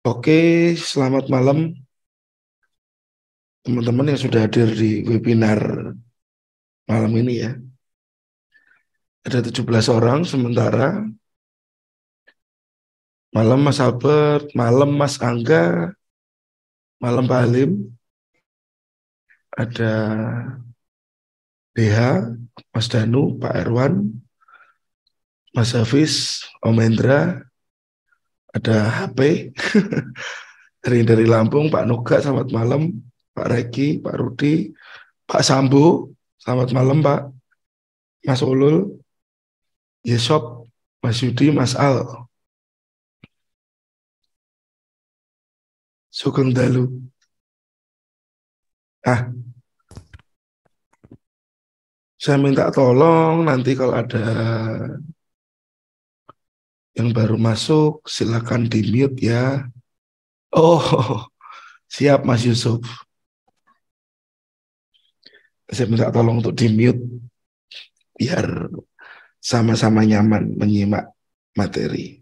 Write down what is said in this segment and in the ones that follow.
Oke, selamat malam teman-teman yang sudah hadir di webinar malam ini ya. Ada 17 orang sementara. Malam Mas Albert, malam Mas Angga, malam Pak Halim, ada DH, Mas Danu, Pak Erwan, Mas Hafiz, Om Hendra, ada HP dari Lampung, Pak Nuga, selamat malam, Pak Reki, Pak Rudi, Pak Sambo, selamat malam Pak, Mas Ulul, Yesop, Mas Yudi, Mas Al, Sugeng Dalu. Ah, saya minta tolong nanti kalau ada yang baru masuk silakan di mute ya. Oh, siap Mas Yusuf. Saya minta tolong untuk di mute biar sama-sama nyaman menyimak materi.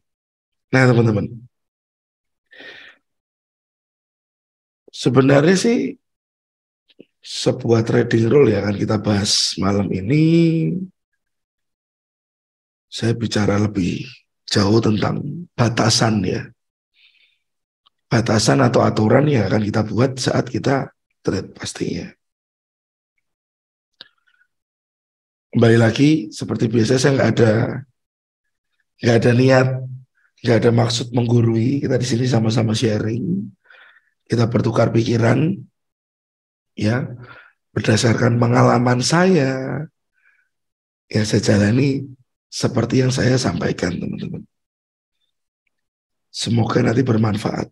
Nah, teman-teman, sebenarnya sih sebuah trading rule ya kan kita bahas malam ini. Saya bicara lebih jauh tentang batasan ya. Batasan atau aturan yang akan kita buat saat kita trade pastinya. Kembali lagi seperti biasa saya nggak ada niat, nggak ada maksud menggurui. Kita di sini sama-sama sharing, kita bertukar pikiran, ya berdasarkan pengalaman saya yang saya jalani seperti yang saya sampaikan teman-teman. Semoga nanti bermanfaat.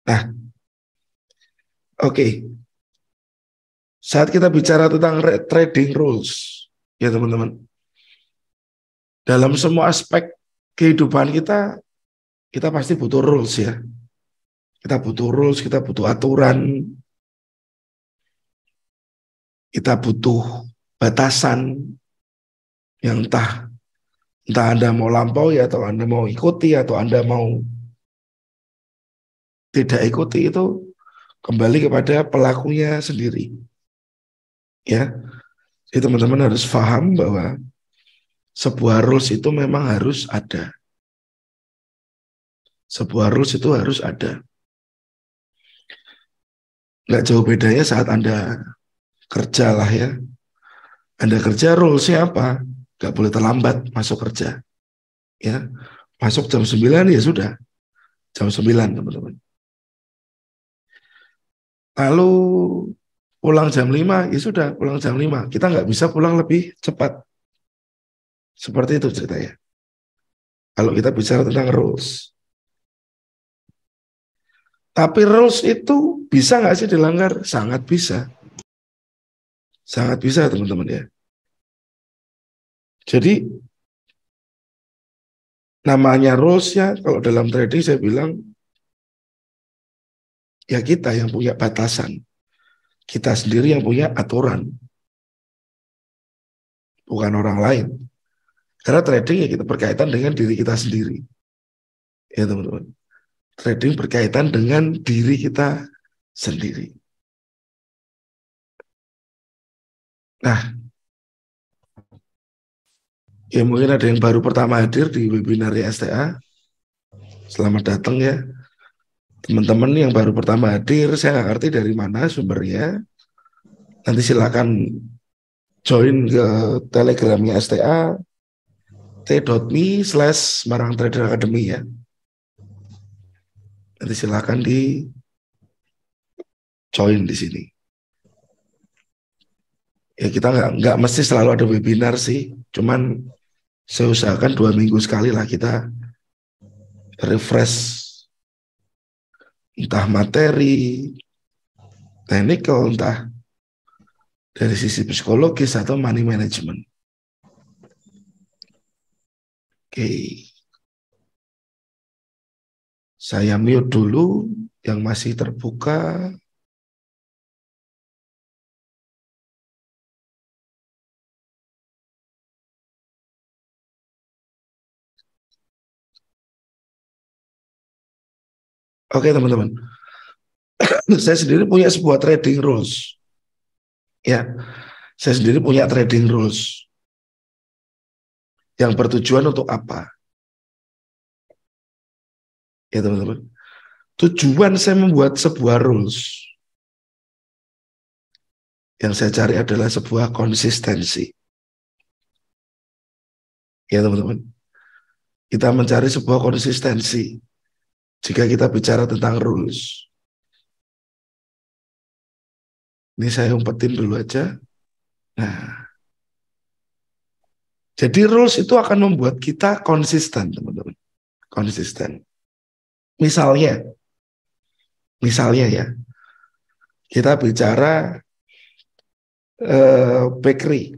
Nah, oke. Saat kita bicara tentang trading rules, ya teman-teman, dalam semua aspek kehidupan kita, kita pasti butuh rules ya. Kita butuh rules, kita butuh aturan, kita butuh batasan yang entah Anda mau lampaui atau Anda mau ikuti atau Anda mau tidak ikuti itu kembali kepada pelakunya sendiri. Ya, jadi teman-teman harus paham bahwa sebuah rules itu memang harus ada. Sebuah rules itu harus ada. Nggak jauh bedanya saat Anda kerja lah ya. Anda kerja rulesnya apa? Nggak boleh terlambat masuk kerja. Ya, masuk jam 9 ya sudah. Jam 9 teman-teman. Lalu pulang jam 5 ya sudah pulang jam 5. Kita nggak bisa pulang lebih cepat. Seperti itu ceritanya. Kalau kita bicara tentang rules. Tapi rules itu bisa nggak sih dilanggar? Sangat bisa. Sangat bisa teman-teman ya. Jadi namanya rules ya kalau dalam trading saya bilang ya kita yang punya batasan. Kita sendiri yang punya aturan. Bukan orang lain. Karena trading ya kita berkaitan dengan diri kita sendiri. Ya teman-teman. Trading berkaitan dengan diri kita sendiri. Nah, ya mungkin ada yang baru pertama hadir di webinar STA. Selamat datang ya. Teman-teman yang baru pertama hadir, saya nggak ngerti dari mana sumbernya. Nanti silakan join ke telegramnya STA, t.me/Semarang Trader Academy ya. Nanti silakan di join di sini. Ya kita nggak mesti selalu ada webinar sih, cuman saya usahakan 2 minggu sekali lah kita refresh entah materi, technical, entah dari sisi psikologis atau money management. Oke, saya mute dulu yang masih terbuka. Oke teman-teman, saya sendiri punya sebuah trading rules. Ya, saya sendiri punya trading rules yang bertujuan untuk apa? Ya teman-teman, tujuan saya membuat sebuah rules yang saya cari adalah sebuah konsistensi. Ya teman-teman, kita mencari sebuah konsistensi jika kita bicara tentang rules. Ini saya umpetin dulu aja. Nah, jadi rules itu akan membuat kita konsisten, teman-teman. Konsisten. Misalnya ya, kita bicara bakery.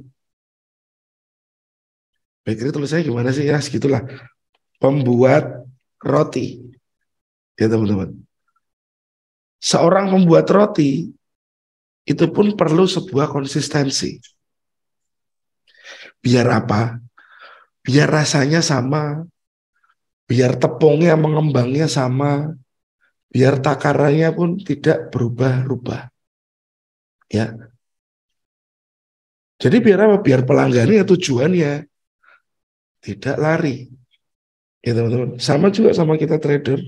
Bakery tulisannya gimana sih? Ya, segitulah. Pembuat roti. Ya, teman-teman. Seorang pembuat roti itu pun perlu sebuah konsistensi. Biar apa? Biar rasanya sama, biar tepungnya mengembangnya sama, biar takarannya pun tidak berubah-ubah. Ya. Jadi biar apa? Biar pelanggannya tujuannya tidak lari. Ya teman-teman. Sama juga sama kita trader.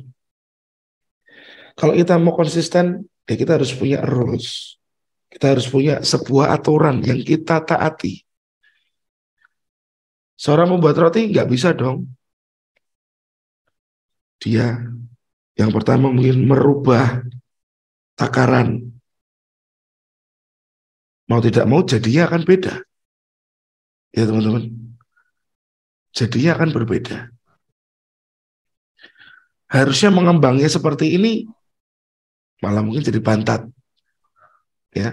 Kalau kita mau konsisten, ya kita harus punya rules. Kita harus punya sebuah aturan yang kita taati. Seorang membuat roti nggak bisa dong. Dia yang pertama mungkin merubah takaran. Mau tidak mau jadinya akan beda. Ya teman-teman. Jadinya akan berbeda. Harusnya mengembangnya seperti ini, malah mungkin jadi bantat. Ya,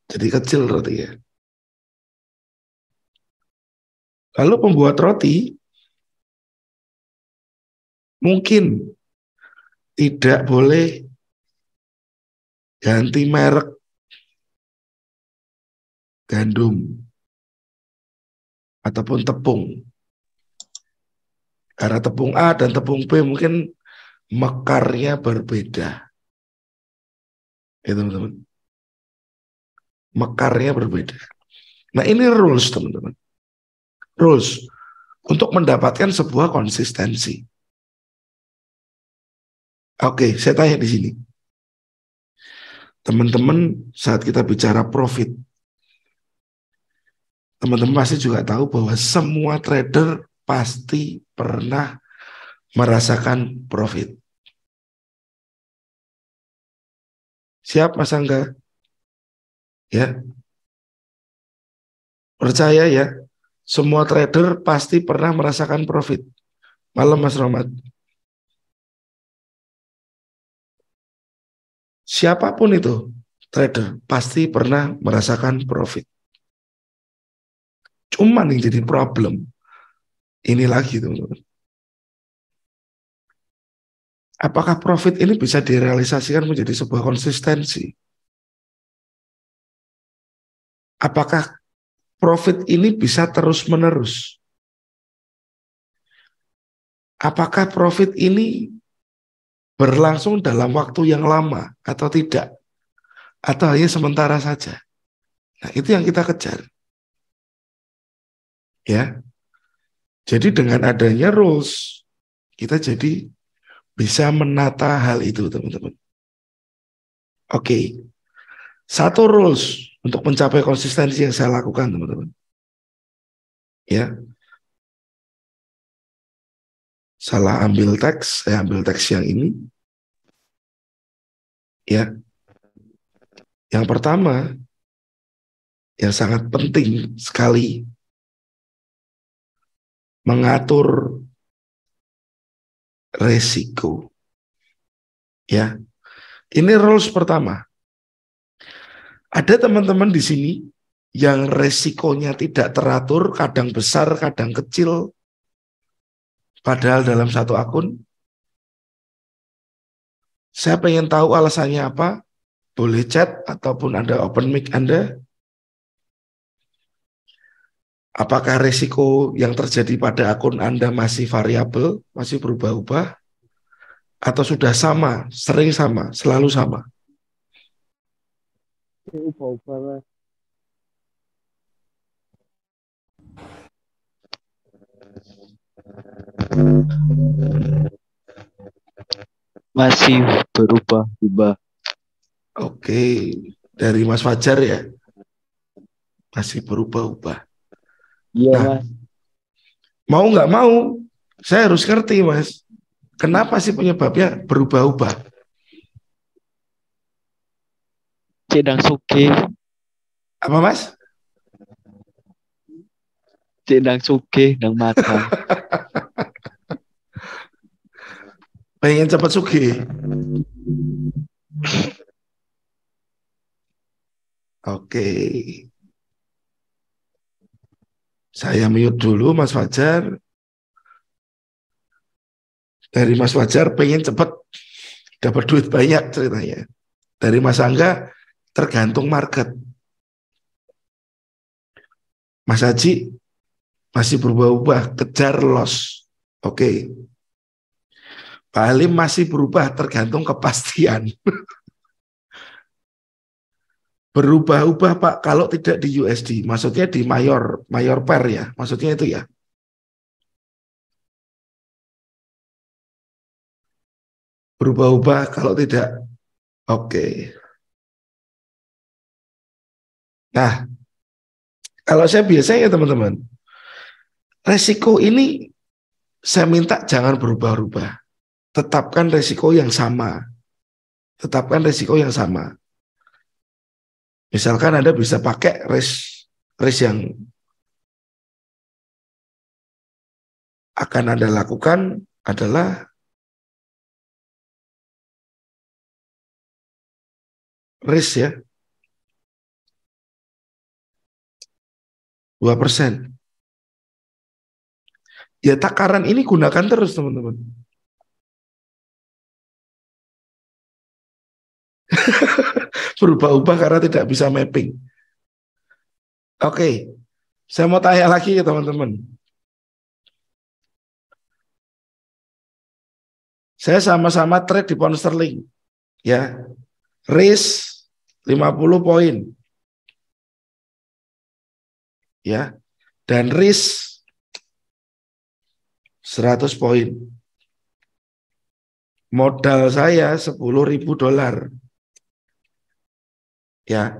jadi kecil rotinya. Lalu pembuat roti mungkin tidak boleh ganti merek gandum ataupun tepung. Karena tepung A dan tepung B mungkin mekarnya berbeda. Ya teman-teman. Mekarnya berbeda. Nah ini rules teman-teman. Rules untuk mendapatkan sebuah konsistensi. Oke, saya tanya di sini. Teman-teman saat kita bicara profit, teman-teman pasti juga tahu bahwa semua trader pasti pernah merasakan profit. Siap Mas Angga? Ya, percaya ya, semua trader pasti pernah merasakan profit. Malam Mas Romat. Siapapun itu, trader pasti pernah merasakan profit. Cuman yang jadi problem, ini lagi teman-teman. Apakah profit ini bisa direalisasikan menjadi sebuah konsistensi? Apakah profit ini bisa terus-menerus? Apakah profit ini berlangsung dalam waktu yang lama atau tidak? Atau hanya sementara saja? Nah, itu yang kita kejar. Ya. Jadi dengan adanya rules, kita jadi bisa menata hal itu, teman-teman. Oke. Satu rules untuk mencapai konsistensi yang saya lakukan, teman-teman. Ya. Salah ambil teks, saya ambil teks yang ini. Ya. Yang pertama, yang sangat penting sekali, mengatur resiko. Ya. Ini rules pertama. Ada teman-teman di sini yang resikonya tidak teratur, kadang besar, kadang kecil, padahal dalam satu akun. Saya pengen tahu alasannya apa, boleh chat ataupun ada open mic Anda. Apakah resiko yang terjadi pada akun Anda masih variabel, masih berubah-ubah? Atau sudah sama, sering sama, selalu sama? Ubah-ubah Mas. Masih berubah-ubah. Oke, dari Mas Fajar ya, masih berubah-ubah. Iya Nah, Mas. mau nggak mau, saya harus ngerti Mas, kenapa sih penyebabnya berubah-ubah? Cendang sugih, Apa Mas? cendang sugih, nang matang. Pengen cepat sugih? Oke, saya mute dulu Mas Fajar. Dari Mas Fajar pengen cepat dapat duit banyak ceritanya. Dari Mas Angga tergantung market. Mas Haji masih berubah-ubah, kejar loss. Oke, Pak Halim masih berubah tergantung kepastian. Berubah-ubah Pak kalau tidak di USD, maksudnya di mayor pair ya, maksudnya itu ya. Berubah-ubah kalau tidak. Oke. Nah, kalau saya biasanya ya teman-teman, resiko ini saya minta jangan berubah-ubah. Tetapkan resiko yang sama. Tetapkan resiko yang sama. Misalkan Anda bisa pakai risk yang akan Anda lakukan adalah risk ya, 2%. Ya takaran ini gunakan terus teman-teman. Berubah-ubah karena tidak bisa mapping. Oke, saya mau tanya lagi ya teman-teman. Saya sama-sama trade di pound sterling. Ya, risk 50 poin. Ya, dan risk 100 poin. Modal saya 10.000 dolar. Ya,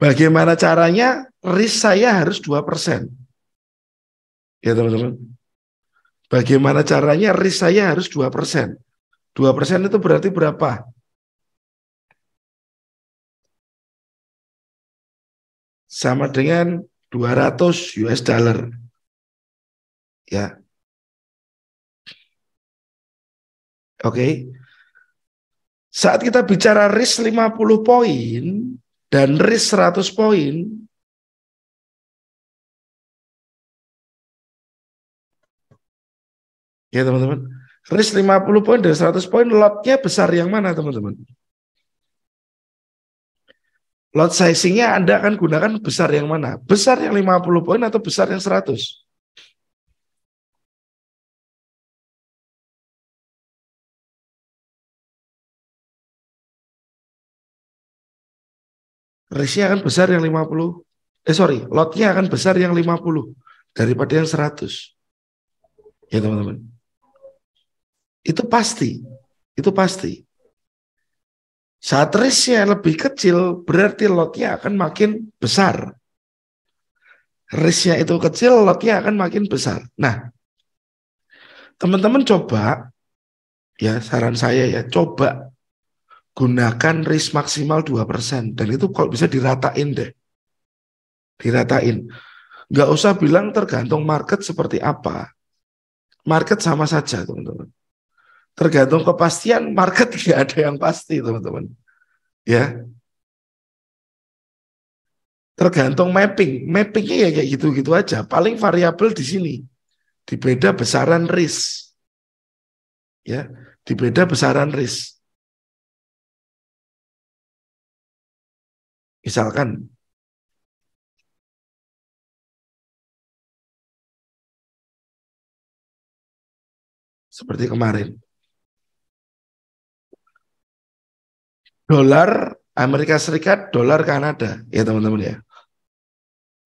bagaimana caranya? Risk saya harus 2%. Ya teman-teman. Bagaimana caranya? Risk saya harus 2%. 2% itu berarti berapa? Sama dengan 200 US dollar. Ya, oke. Saat kita bicara risk 50 poin dan risk 100 poin, ya teman-teman. Risk 50 poin dan 100 poin, lotnya besar yang mana teman-teman? Lot sizingnya Anda akan gunakan besar yang mana? Besar yang 50 poin atau besar yang 100? Risknya akan besar yang 50. Lotnya akan besar yang 50 daripada yang 100. Ya teman-teman. Itu pasti. Itu pasti. Saat risknya lebih kecil, berarti lotnya akan makin besar. Risknya itu kecil, lotnya akan makin besar. Nah, teman-teman coba, ya saran saya ya, coba gunakan risk maksimal 2%. Dan itu kalau bisa diratain deh. Diratain. Nggak usah bilang tergantung market seperti apa. Market sama saja, teman-teman. Tergantung kepastian, market tidak ada yang pasti, teman-teman. Ya, tergantung mapping. Mappingnya ya kayak gitu-gitu aja. Paling variabel di sini. Di beda besaran risk. Ya, di beda besaran risk. Misalkan seperti kemarin. Dolar Amerika Serikat, dolar Kanada, ya teman-teman ya.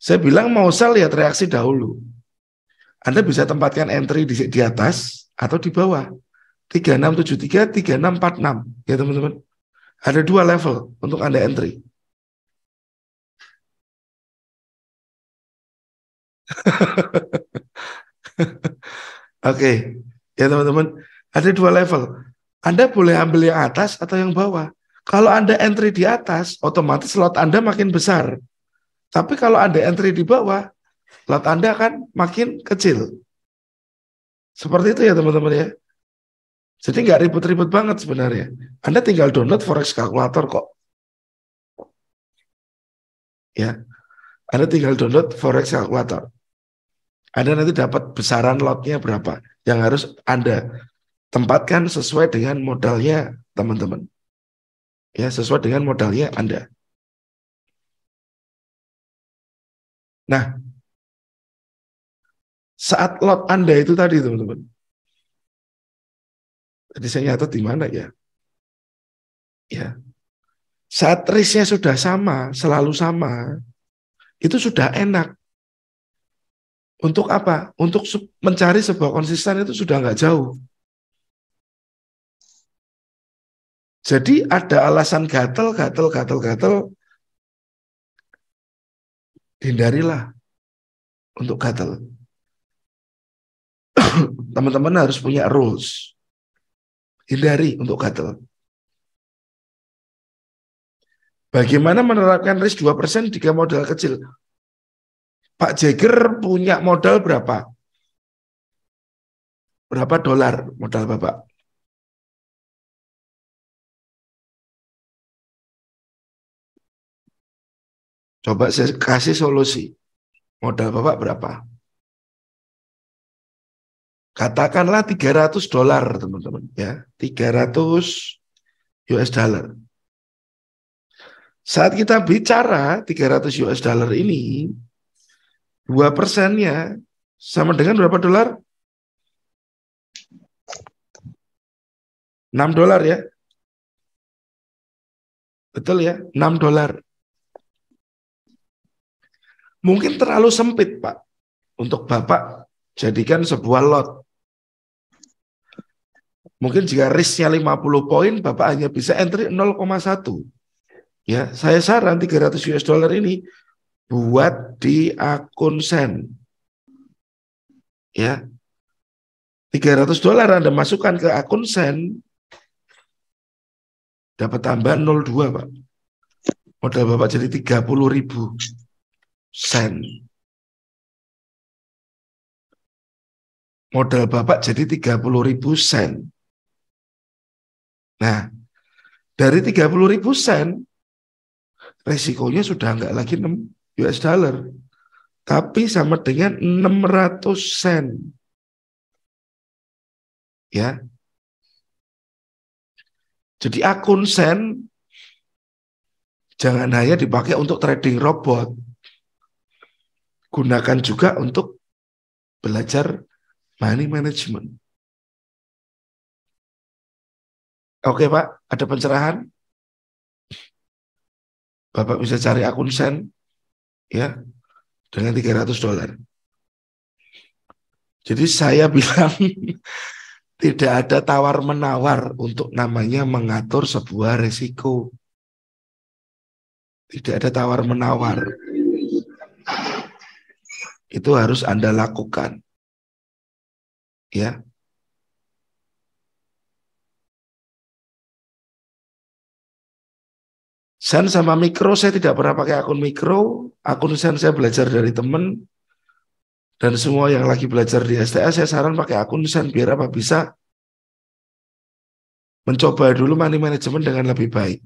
Saya bilang mau sell, lihat reaksi dahulu. Anda bisa tempatkan entry di atas atau di bawah. 3673, 3646, ya teman-teman. Ada dua level untuk Anda entry. Oke, ya teman-teman. Ada dua level. Anda boleh ambil yang atas atau yang bawah. Kalau Anda entry di atas, otomatis lot Anda makin besar. Tapi kalau Anda entry di bawah, lot Anda akan makin kecil. Seperti itu ya teman-teman ya. Jadi nggak ribet-ribet banget sebenarnya. Anda tinggal download Forex Calculator kok. Ya, Anda tinggal download Forex Calculator. Anda nanti dapat besaran lotnya berapa. Yang harus Anda tempatkan sesuai dengan modalnya teman-teman. Ya, sesuai dengan modalnya Anda. Nah, saat lot Anda itu tadi teman-teman. Tadi saya nyatet di mana ya? Ya. Saat risknya sudah sama, selalu sama, itu sudah enak. Untuk apa? Untuk mencari sebuah konsisten itu sudah nggak jauh. Jadi ada alasan gatel, hindarilah untuk gatel. Teman-teman harus punya rules. Hindari untuk gatel. Bagaimana menerapkan risk 2% jika modal kecil? Pak Jagger punya modal berapa? Berapa dolar modal Bapak? Coba saya kasih solusi. Modal Bapak berapa? Katakanlah 300 dolar, teman-teman. Ya, 300 US dollar. Saat kita bicara 300 US dollar ini, 2%-nya sama dengan berapa dolar? 6 dolar ya. Betul ya, 6 dolar. Mungkin terlalu sempit, Pak, untuk Bapak jadikan sebuah lot. Mungkin jika risknya 50 poin, Bapak hanya bisa entry 0,1. Ya, saya saran 300 US dollar ini buat di akun Sen. Ya. 300 dolar Anda masukkan ke akun Sen, dapat tambahan 0,2, Pak. Modal Bapak jadi 30.000 sen. Modal Bapak jadi 30.000 sen. Nah, dari 30.000 sen, resikonya sudah nggak lagi 6 US dollar, tapi sama dengan 600 sen. Ya. Jadi akun Sen jangan hanya dipakai untuk trading robot. Gunakan juga untuk belajar money management. Oke Pak, ada pencerahan? Bapak bisa cari akun Sen ya dengan 300 dolar. Jadi saya bilang tidak ada tawar-menawar untuk namanya mengatur sebuah resiko. Tidak ada tawar-menawar. Itu harus Anda lakukan. Ya. Sen sama mikro saya tidak pernah pakai akun mikro. Akun Sen saya belajar dari teman. Dan semua yang lagi belajar di STA saya saran pakai akun Sen biar apa bisa mencoba dulu money management dengan lebih baik.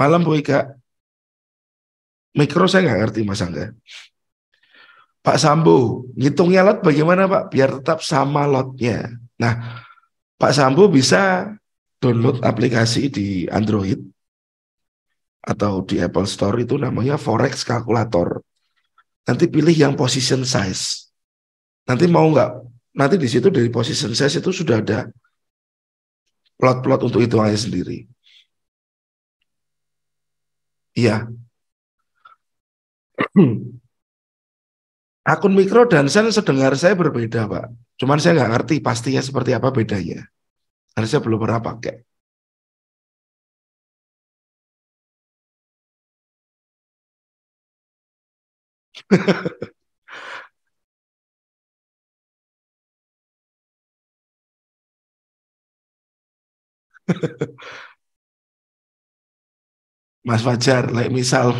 Malam Bu Ika. Mikro saya nggak ngerti Mas Angga. Pak Sambo, ngitungnya lot bagaimana Pak? Biar tetap sama lotnya. Nah, Pak Sambo bisa download aplikasi di Android atau di Apple Store itu namanya Forex Calculator. Nanti pilih yang position size. Nanti mau nggak, nanti di situ dari position size itu sudah ada plot-plot untuk hitungannya sendiri. Iya. Akun mikro dan sen sedengar saya berbeda, Pak. Cuman saya nggak ngerti pastinya seperti apa bedanya. Karena saya belum pernah pakai. Mas Fajar, like misal.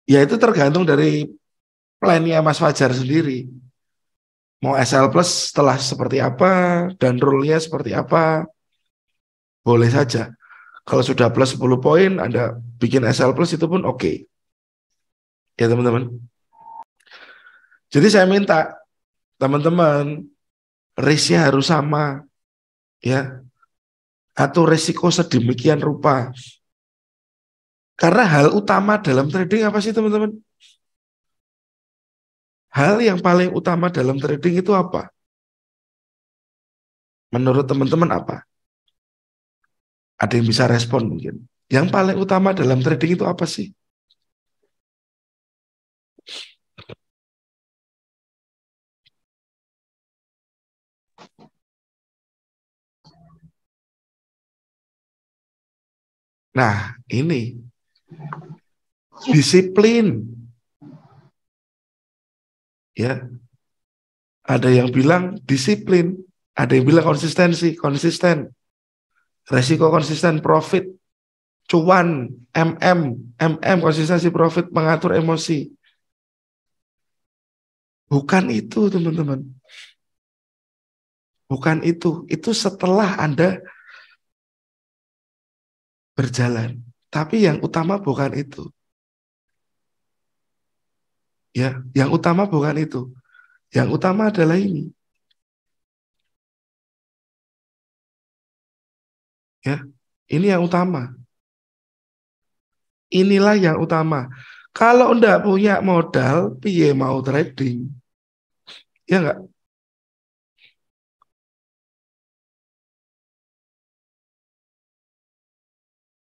Ya itu tergantung dari plannya Mas Fajar sendiri. Mau SL Plus setelah seperti apa, dan rule-nya seperti apa, boleh saja. Kalau sudah plus 10 poin, Anda bikin SL Plus itu pun oke. Ya teman-teman. Jadi saya minta teman-teman, risk-nya harus sama. Ya, atau resiko sedemikian rupa. Karena hal utama dalam trading apa sih teman-teman? Hal yang paling utama dalam trading itu apa? Menurut teman-teman apa? Ada yang bisa respon mungkin. Yang paling utama dalam trading itu apa sih? Nah, ini disiplin. Ya, ada yang bilang disiplin, ada yang bilang konsistensi, konsisten, resiko konsisten, profit, cuan, konsistensi profit, mengatur emosi. Bukan itu, teman-teman. Bukan itu. Itu setelah Anda berjalan. Tapi yang utama bukan itu. Ya, yang utama bukan itu. Yang utama adalah ini. Ya, ini yang utama. Inilah yang utama. Kalau enggak punya modal, piye mau trading? Ya enggak?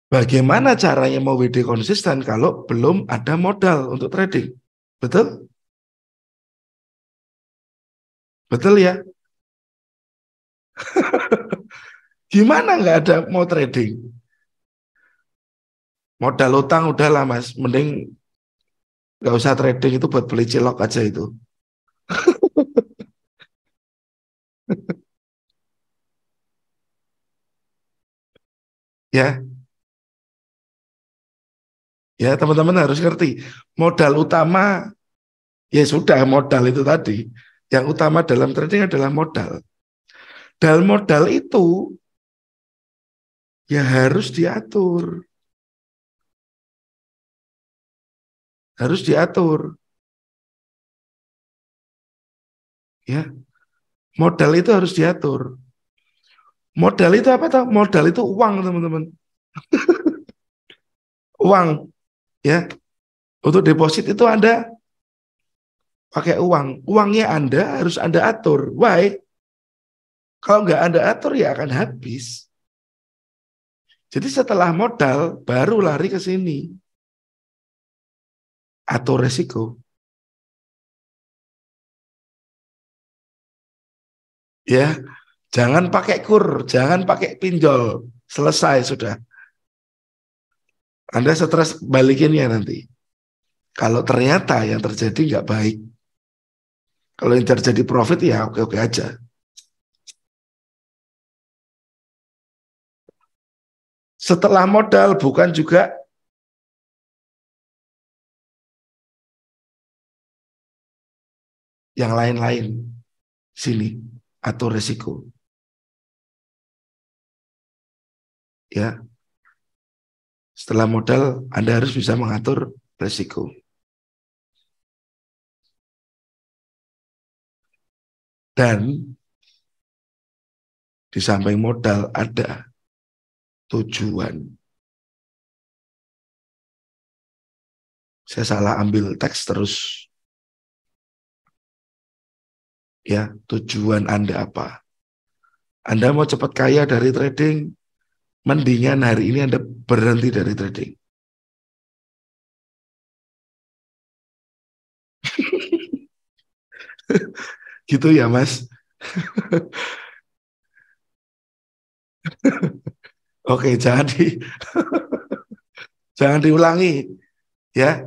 Bagaimana caranya mau WD konsisten kalau belum ada modal untuk trading? Betul? Betul ya? Gimana nggak ada mau trading? Modal utang udahlah mas, mending nggak usah trading itu buat beli cilok aja itu. Ya, ya teman-teman harus ngerti. Modal utama, ya sudah modal itu tadi. Yang utama dalam trading adalah modal. Dan modal itu ya harus diatur. Harus diatur. Ya, modal itu harus diatur. Modal itu apa tahu? Modal itu uang teman-teman. Uang ya. Untuk deposit itu Anda pakai uang. Uangnya Anda harus Anda atur. Why? Kalau nggak Anda atur ya akan habis. Jadi setelah modal baru lari ke sini. Atur resiko. Ya, jangan pakai kur, jangan pakai pinjol. Selesai sudah. Anda stres balikinnya nanti. Kalau ternyata yang terjadi nggak baik. Kalau yang terjadi profit ya oke-oke aja. Setelah modal bukan juga yang lain-lain. Sini, atur resiko. Ya, setelah modal Anda harus bisa mengatur resiko. Dan di samping modal ada tujuan. Saya salah ambil teks terus. Ya, tujuan Anda apa? Anda mau cepat kaya dari trading, mendingan hari ini Anda berhenti dari trading. Gitu ya, Mas. Oke, jangan diulangi ya.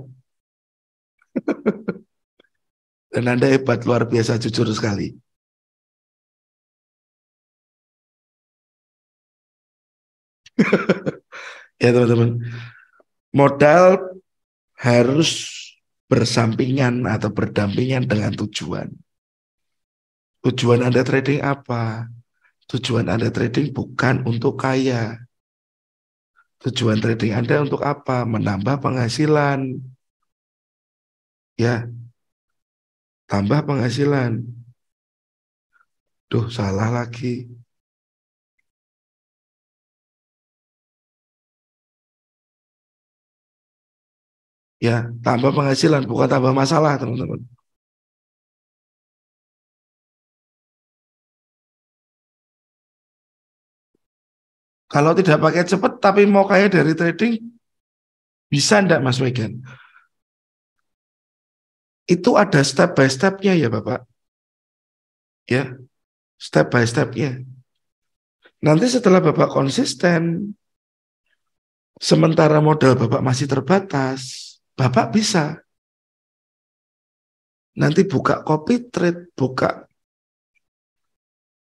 Dan Anda hebat, luar biasa, jujur sekali. Ya, teman-teman. Modal harus bersampingan atau berdampingan dengan tujuan. Tujuan Anda trading apa? Tujuan Anda trading bukan untuk kaya. Tujuan trading Anda untuk apa? Menambah penghasilan. Ya, tambah penghasilan. Duh, salah lagi. Ya, tambah penghasilan, bukan tambah masalah, teman-teman. Kalau tidak pakai cepat, tapi mau kaya dari trading, bisa enggak, Mas Megan? Itu ada step by step-nya ya, Bapak. Ya, step by step-nya. Nanti setelah Bapak konsisten, sementara modal Bapak masih terbatas, Bapak bisa nanti buka copy trade, buka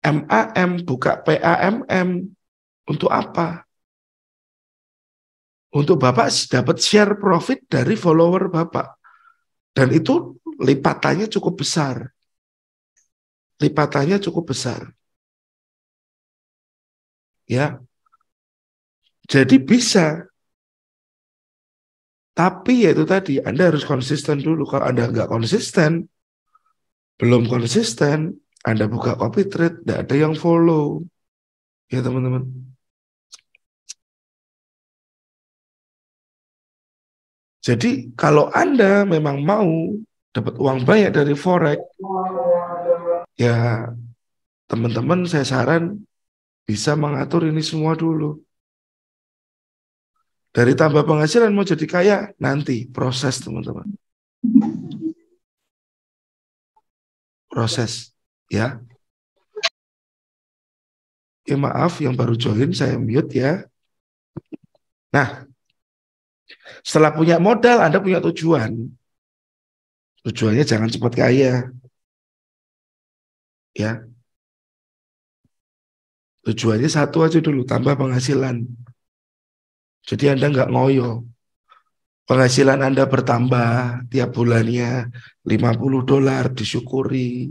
MAM, buka PAMM. Untuk apa? Untuk Bapak dapat share profit dari follower Bapak. Dan itu lipatannya cukup besar. Lipatannya cukup besar. Ya. Jadi bisa. Tapi ya itu tadi, Anda harus konsisten dulu. Kalau Anda nggak konsisten, belum konsisten, Anda buka copy trade, nggak ada yang follow. Ya teman-teman. Jadi kalau Anda memang mau dapat uang banyak dari forex, ya teman-teman saya saran bisa mengatur ini semua dulu. Dari tambah penghasilan mau jadi kaya, nanti proses teman-teman. Proses, ya. Ya maaf yang baru join, saya mute ya. Nah, setelah punya modal, Anda punya tujuan. Tujuannya jangan cepat kaya. Ya, tujuannya satu aja dulu, tambah penghasilan. Jadi Anda nggak ngoyo. Penghasilan Anda bertambah tiap bulannya $50 disyukuri.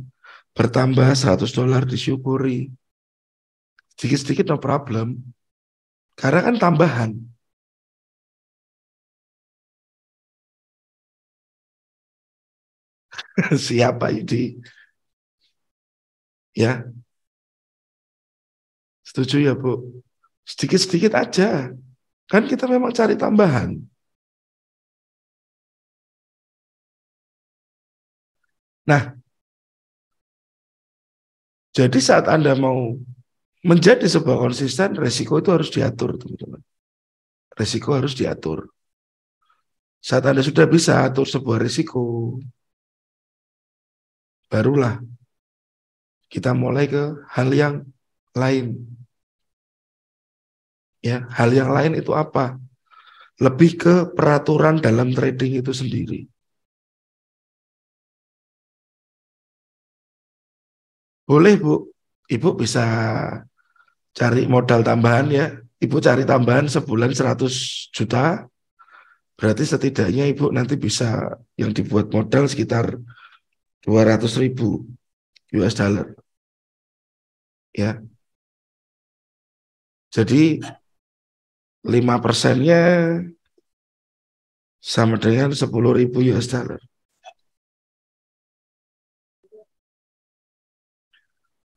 Bertambah $100 disyukuri. Sedikit-sedikit no problem. Karena kan tambahan. Siapa Yudi? Ya, setuju ya Bu. Sedikit-sedikit aja. Kan kita memang cari tambahan. Nah, jadi saat Anda mau menjadi sebuah konsisten, resiko itu harus diatur, teman-teman. Resiko harus diatur. Saat Anda sudah bisa atur sebuah risiko, barulah kita mulai ke hal yang lain. Ya, hal yang lain itu apa? Lebih ke peraturan dalam trading itu sendiri. Boleh Bu, Ibu bisa cari modal tambahan ya. Ibu cari tambahan sebulan 100 juta, berarti setidaknya Ibu nanti bisa yang dibuat modal sekitar 200.000 US dollar. Ya, jadi 5%-nya sama dengan 10.000 US dollar.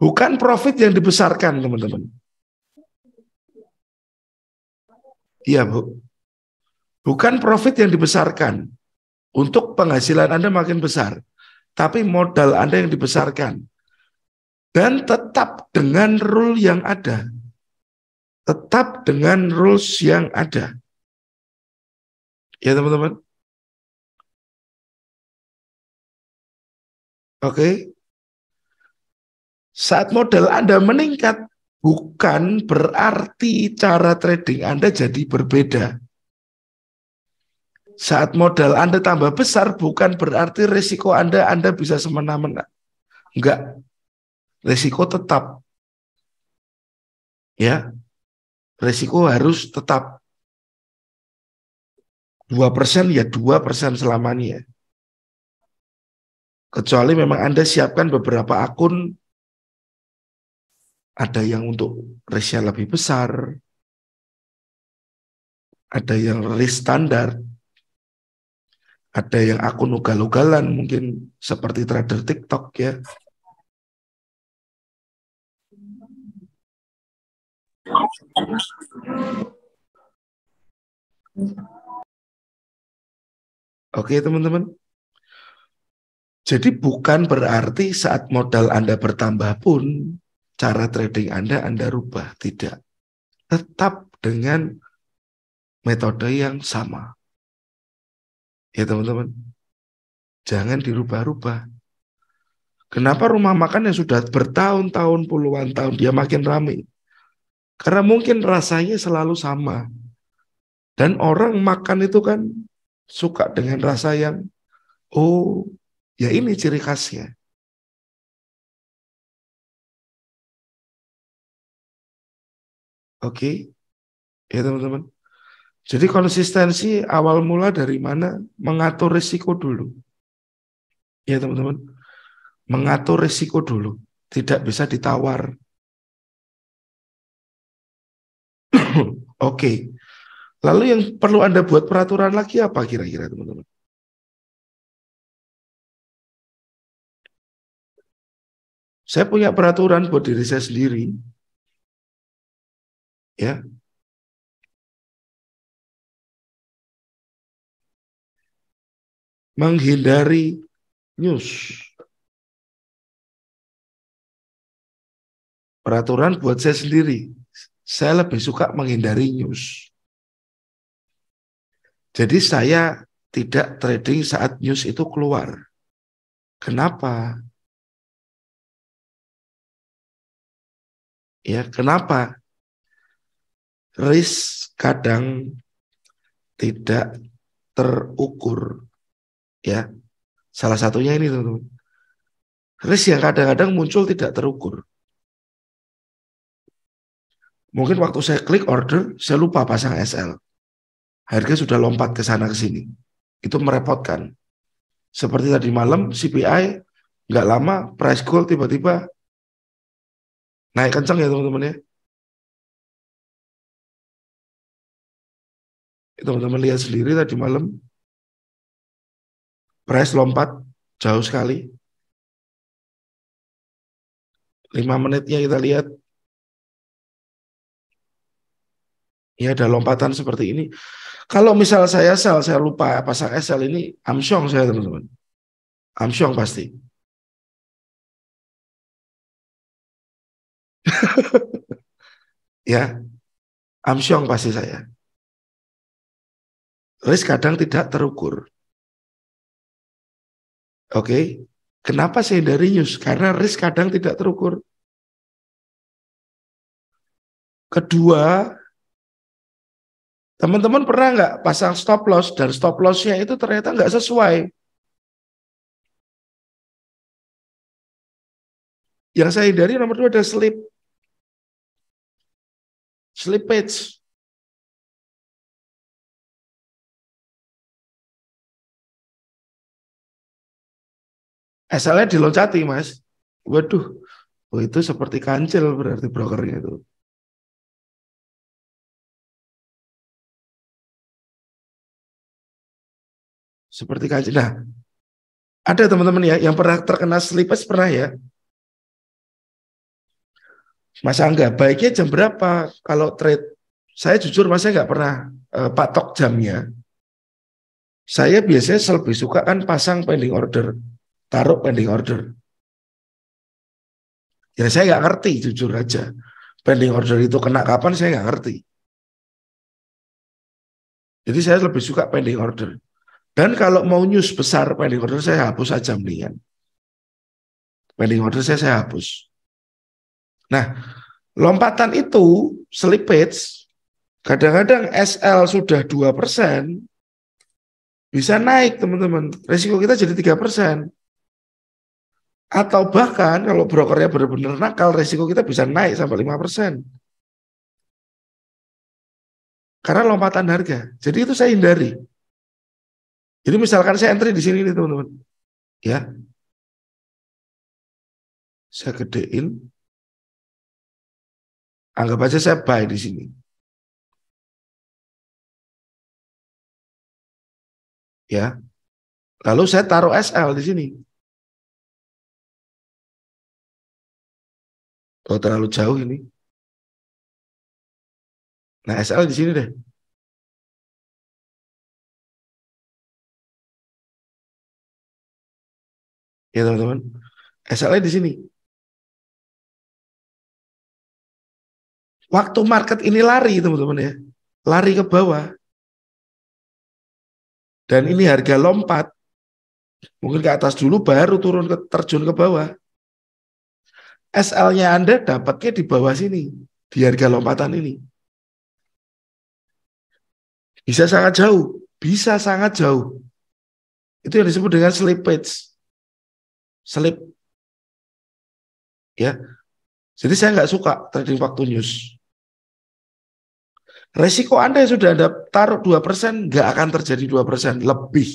Bukan profit yang dibesarkan, teman-teman. Iya, Bu. Bukan profit yang dibesarkan. untuk penghasilan Anda makin besar, tapi modal Anda yang dibesarkan. Dan tetap dengan rule yang ada. Tetap dengan rules yang ada. Ya teman-teman. Oke. Saat modal Anda meningkat, bukan berarti cara trading Anda jadi berbeda. Saat modal Anda tambah besar, bukan berarti risiko Anda bisa semena-mena. Enggak. Risiko tetap. Ya. Risiko harus tetap. 2% ya 2% selamanya. Kecuali memang Anda siapkan beberapa akun, ada yang untuk risknya lebih besar, ada yang risk standar, ada yang akun ugal-ugalan, mungkin seperti trader TikTok ya. Oke teman-teman. Jadi bukan berarti saat modal Anda bertambah pun cara trading Anda rubah. Tidak. Tetap dengan metode yang sama. Ya teman-teman. Jangan dirubah-rubah. Kenapa rumah makan yang sudah bertahun-tahun, puluhan tahun, dia makin ramai? Karena mungkin rasanya selalu sama. Dan orang makan itu kan suka dengan rasa yang, oh, ya ini ciri khasnya. Oke, ya teman-teman. Jadi konsistensi awal mula dari mana? Mengatur risiko dulu. Ya teman-teman. Mengatur risiko dulu. Tidak bisa ditawar. Oke. Lalu yang perlu Anda buat peraturan lagi apa kira-kira teman-teman? Saya punya peraturan buat diri saya sendiri. Ya. Menghindari news. Peraturan buat saya sendiri. Saya lebih suka menghindari news. Jadi saya tidak trading saat news itu keluar. Kenapa? Ya, kenapa? Risk kadang tidak terukur. Ya, salah satunya ini teman-teman. Risk yang kadang-kadang muncul tidak terukur. Mungkin waktu saya klik order, saya lupa pasang SL. Harga sudah lompat ke sana ke sini. Itu merepotkan. Seperti tadi malam CPI nggak lama price gold tiba-tiba naik kencang ya teman-teman ya. Teman-teman lihat sendiri tadi malam price lompat jauh sekali. 5 menitnya kita lihat. Ya ada lompatan seperti ini. Kalau misal saya sell, saya lupa pasang SL ini, amsyong saya teman-teman. Amsyong pasti. Ya, amsyong pasti saya. Risk kadang tidak terukur. Oke, kenapa saya hindari news? Karena risk kadang tidak terukur. Kedua, teman-teman pernah nggak pasang stop loss dan stop lossnya itu ternyata nggak sesuai. Yang saya hindari nomor 2 ada slippage. SL-nya diloncati mas. Waduh, oh, itu seperti kancil berarti brokernya itu. Seperti kancil. Nah, ada teman-teman ya yang pernah terkena slippage pernah ya? Mas Angga, baiknya jam berapa kalau trade? Saya jujur mas saya nggak pernah patok jamnya. Saya biasanya lebih suka kan pasang pending order, taruh pending order. Ya saya nggak ngerti, jujur aja. Pending order itu kena kapan saya nggak ngerti. Jadi saya lebih suka pending order. Dan kalau mau news besar pending order saya hapus aja mendingan. Pending order saya hapus. Nah, lompatan itu slippage kadang-kadang SL sudah 2% bisa naik teman-teman. Resiko kita jadi 3%. Atau bahkan kalau brokernya benar-benar nakal, resiko kita bisa naik sampai 5%. Karena lompatan harga. Jadi itu saya hindari. Jadi misalkan saya entry di sini nih teman-teman. Ya. Saya gedein. Anggap aja saya buy di sini. Ya. Lalu saya taruh SL di sini. Oh, terlalu jauh ini. Nah, SL di sini deh. Ya, teman-teman. SL di sini. Waktu market ini lari, teman-teman ya. Lari ke bawah. Dan ini harga lompat. Mungkin ke atas dulu, baru turun terjun ke bawah. SL-nya Anda dapatnya di bawah sini. Di harga lompatan ini. Bisa sangat jauh. Bisa sangat jauh. Itu yang disebut dengan slippage. Slip. Ya. Jadi saya nggak suka trading waktu news. Resiko Anda yang sudah Anda taruh 2%, nggak akan terjadi 2%. Lebih.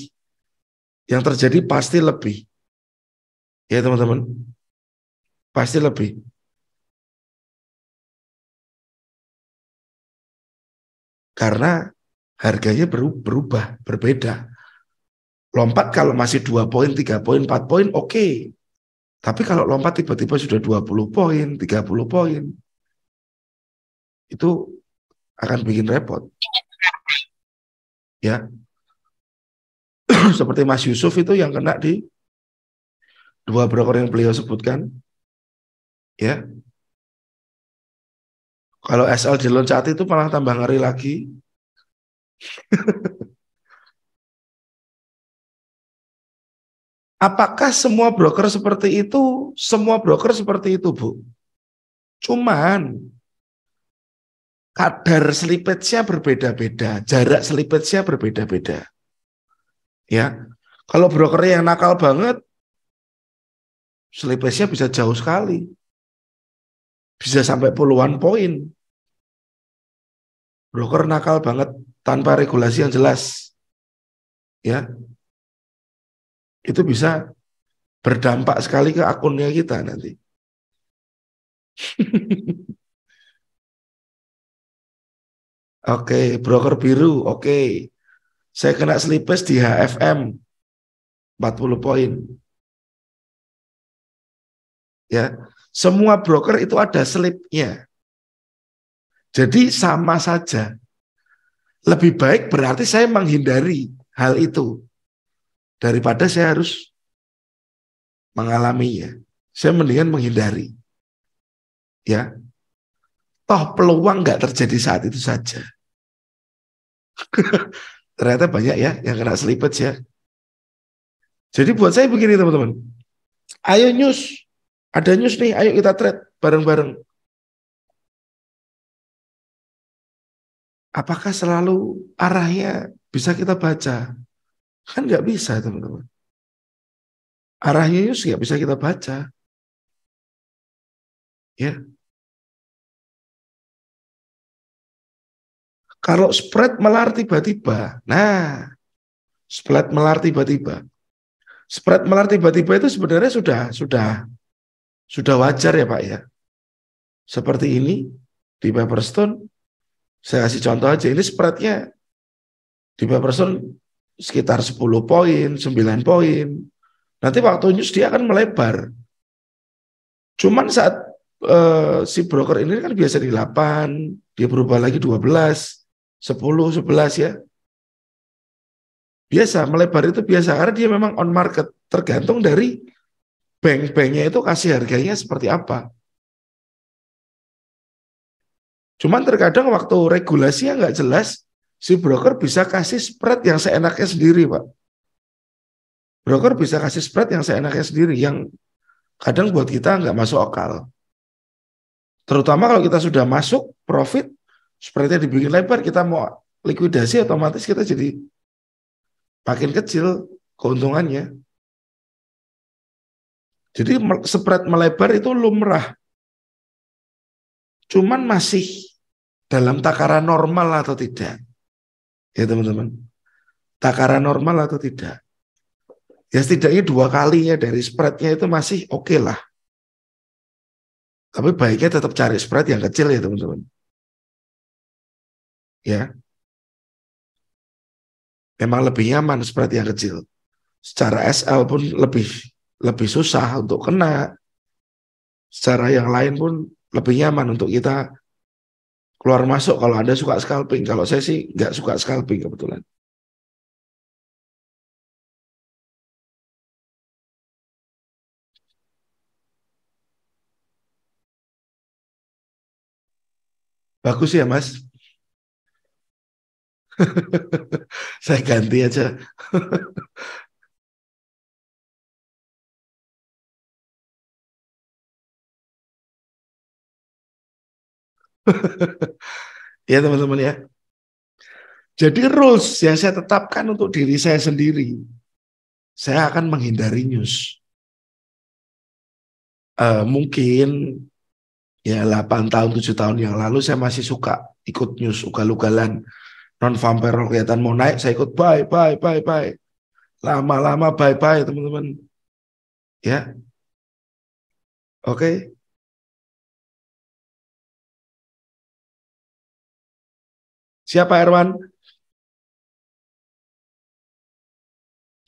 Yang terjadi pasti lebih. Ya teman-teman. Pasti lebih. Karena harganya berubah, berbeda. Lompat kalau masih 2 poin, 3 poin, 4 poin, oke. Tapi kalau lompat tiba-tiba sudah 20 poin, 30 poin, itu akan bikin repot. Ya, seperti Mas Yusuf itu yang kena di 2 broker yang beliau sebutkan. Ya, kalau SL diloncat itu malah tambah ngeri lagi. Apakah semua broker seperti itu? Semua broker seperti itu, Bu. Cuman kadar slippage-nya berbeda-beda, jarak slippage-nya berbeda-beda. Ya, kalau broker yang nakal banget, slippage-nya bisa jauh sekali, bisa sampai puluhan poin. Broker nakal banget tanpa regulasi yang jelas, ya, itu bisa berdampak sekali ke akunnya kita nanti. Oke, broker biru, oke. Saya kena slippage di HFM 40 poin. Ya, semua broker itu ada slipnya. Jadi sama saja. Lebih baik berarti saya menghindari hal itu daripada saya harus mengalaminya. Saya mendingan menghindari. Ya, toh peluang nggak terjadi saat itu saja. Ternyata banyak ya yang kena slippage ya. Jadi buat saya begini teman-teman. Ayo news. Ada news nih, ayo kita trade bareng-bareng. Apakah selalu arahnya bisa kita baca? Kan nggak bisa teman-teman. Arahnya news nggak bisa kita baca. Ya. Kalau spread melar tiba-tiba, nah spread melar tiba-tiba. Spread melar tiba-tiba itu sebenarnya sudah wajar ya Pak ya. Seperti ini di Paperstone, saya kasih contoh aja, ini spreadnya di Paperstone sekitar 10 poin, 9 poin. Nanti waktu news dia akan melebar. Cuman saat si broker ini kan biasa di 8, dia berubah lagi 12, 10, 11 ya. Biasa, melebar itu biasa karena dia memang on market, tergantung dari bank-banknya itu kasih harganya seperti apa. Cuman terkadang waktu regulasinya nggak jelas, si broker bisa kasih spread yang seenaknya sendiri, Pak. Broker bisa kasih spread yang seenaknya sendiri, yang kadang buat kita nggak masuk akal. Terutama kalau kita sudah masuk profit, spreadnya dibikin lebar, kita mau likuidasi otomatis kita jadi makin kecil keuntungannya. Jadi spread melebar itu lumrah. Cuman masih dalam takaran normal atau tidak. Ya teman-teman. Takaran normal atau tidak. Ya setidaknya 2 kali ya dari spreadnya itu masih oke lah. Tapi baiknya tetap cari spread yang kecil ya teman-teman. Ya. Memang lebih nyaman spread yang kecil. Secara SL pun lebih susah untuk kena. Secara yang lain pun lebih nyaman untuk kita keluar masuk kalau Anda suka scalping. Kalau saya sih nggak suka scalping kebetulan. Bagus ya Mas. Saya ganti aja. Ya teman-teman ya. Jadi rules yang saya tetapkan untuk diri saya sendiri. Saya akan menghindari news. Mungkin ya 8 tahun, 7 tahun yang lalu saya masih suka ikut news ugal-ugalan. Non-farm payroll kelihatan mau naik, saya ikut buy. Lama-lama buy teman-teman. Ya, oke. Siapa Erwan?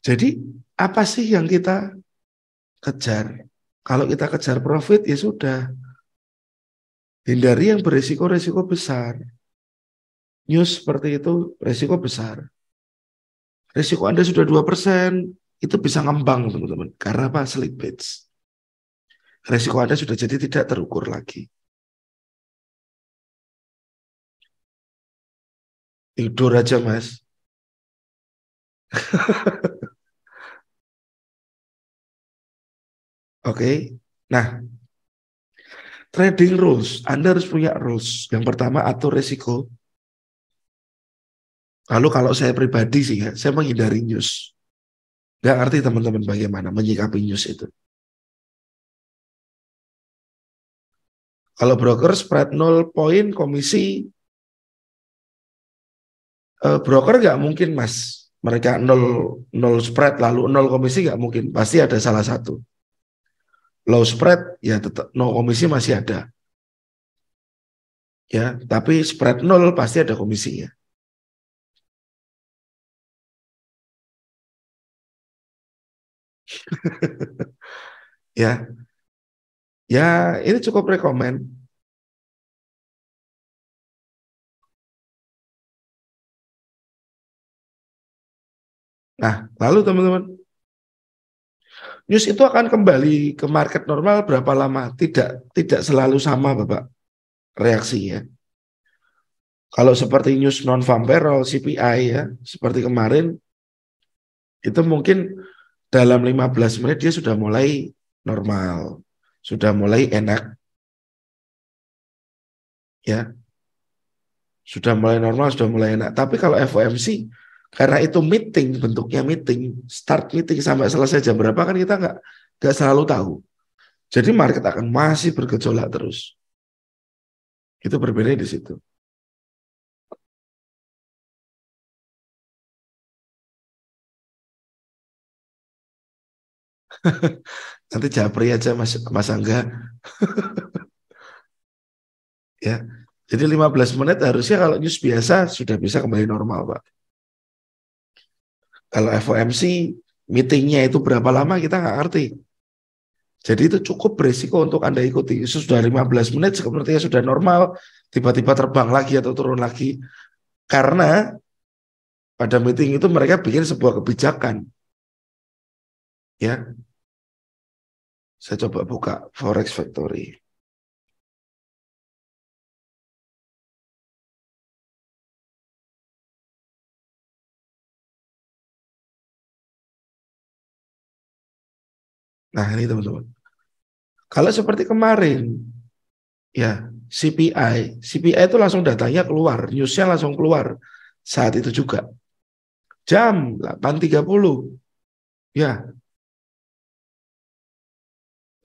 Jadi apa sih yang kita kejar? Kalau kita kejar profit ya sudah. Hindari yang berisiko-risiko besar. News seperti itu risiko besar. Risiko Anda sudah 2%, itu bisa ngembang teman-teman. Karena apa? Slippage. Risiko Anda sudah jadi tidak terukur lagi. Tidur aja Mas. Oke. Nah, trading rules. Anda harus punya rules. Yang pertama atur risiko. Lalu kalau saya pribadi sih ya, saya menghindari news. Nggak ngerti teman-teman bagaimana menyikapi news itu. Kalau broker spread 0 poin komisi, broker nggak mungkin Mas. Mereka 0 spread lalu 0 komisi nggak mungkin. Pasti ada salah satu. Low spread ya tetap 0 komisi masih ada. Ya, tapi spread 0 pasti ada komisinya. Ya, ya ini cukup rekomen. Nah, lalu teman-teman, news itu akan kembali ke market normal berapa lama? Tidak selalu sama, Bapak, reaksinya. Kalau seperti news non-farm payroll, CPI ya, seperti kemarin, itu mungkin dalam 15 menit dia sudah mulai normal, sudah mulai enak, ya, sudah mulai normal, sudah mulai enak. Tapi kalau FOMC, karena itu meeting, bentuknya meeting, start meeting sampai selesai jam berapa kan kita nggak selalu tahu. Jadi market akan masih bergejolak terus. Itu berbeda di situ. Nanti japri aja Mas Angga. Ya. Jadi 15 menit harusnya kalau news biasa sudah bisa kembali normal, Pak. Kalau FOMC meetingnya itu berapa lama kita nggak ngerti. Jadi itu cukup berisiko untuk Anda ikuti. Sudah 15 menit sepertinya sudah normal, tiba-tiba terbang lagi atau turun lagi. Karena Pada meeting itu mereka bikin sebuah kebijakan. Ya, saya coba buka Forex Factory. Nah, ini teman-teman. Kalau seperti kemarin, ya CPI itu langsung datanya keluar, newsnya langsung keluar saat itu juga. Jam 8.30. Ya,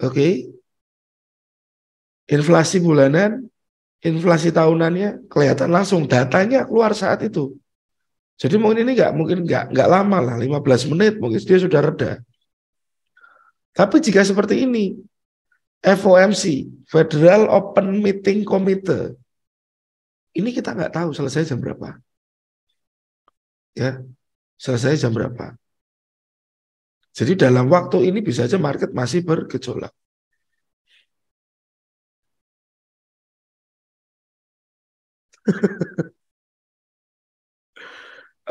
oke. Inflasi bulanan, inflasi tahunannya kelihatan langsung, datanya keluar saat itu. Jadi mungkin nggak lama lah, 15 menit mungkin dia sudah reda. Tapi jika seperti ini, FOMC, Federal Open Meeting Committee, ini kita nggak tahu selesai jam berapa. Ya, selesai jam berapa. Jadi dalam waktu ini bisa saja market masih bergejolak.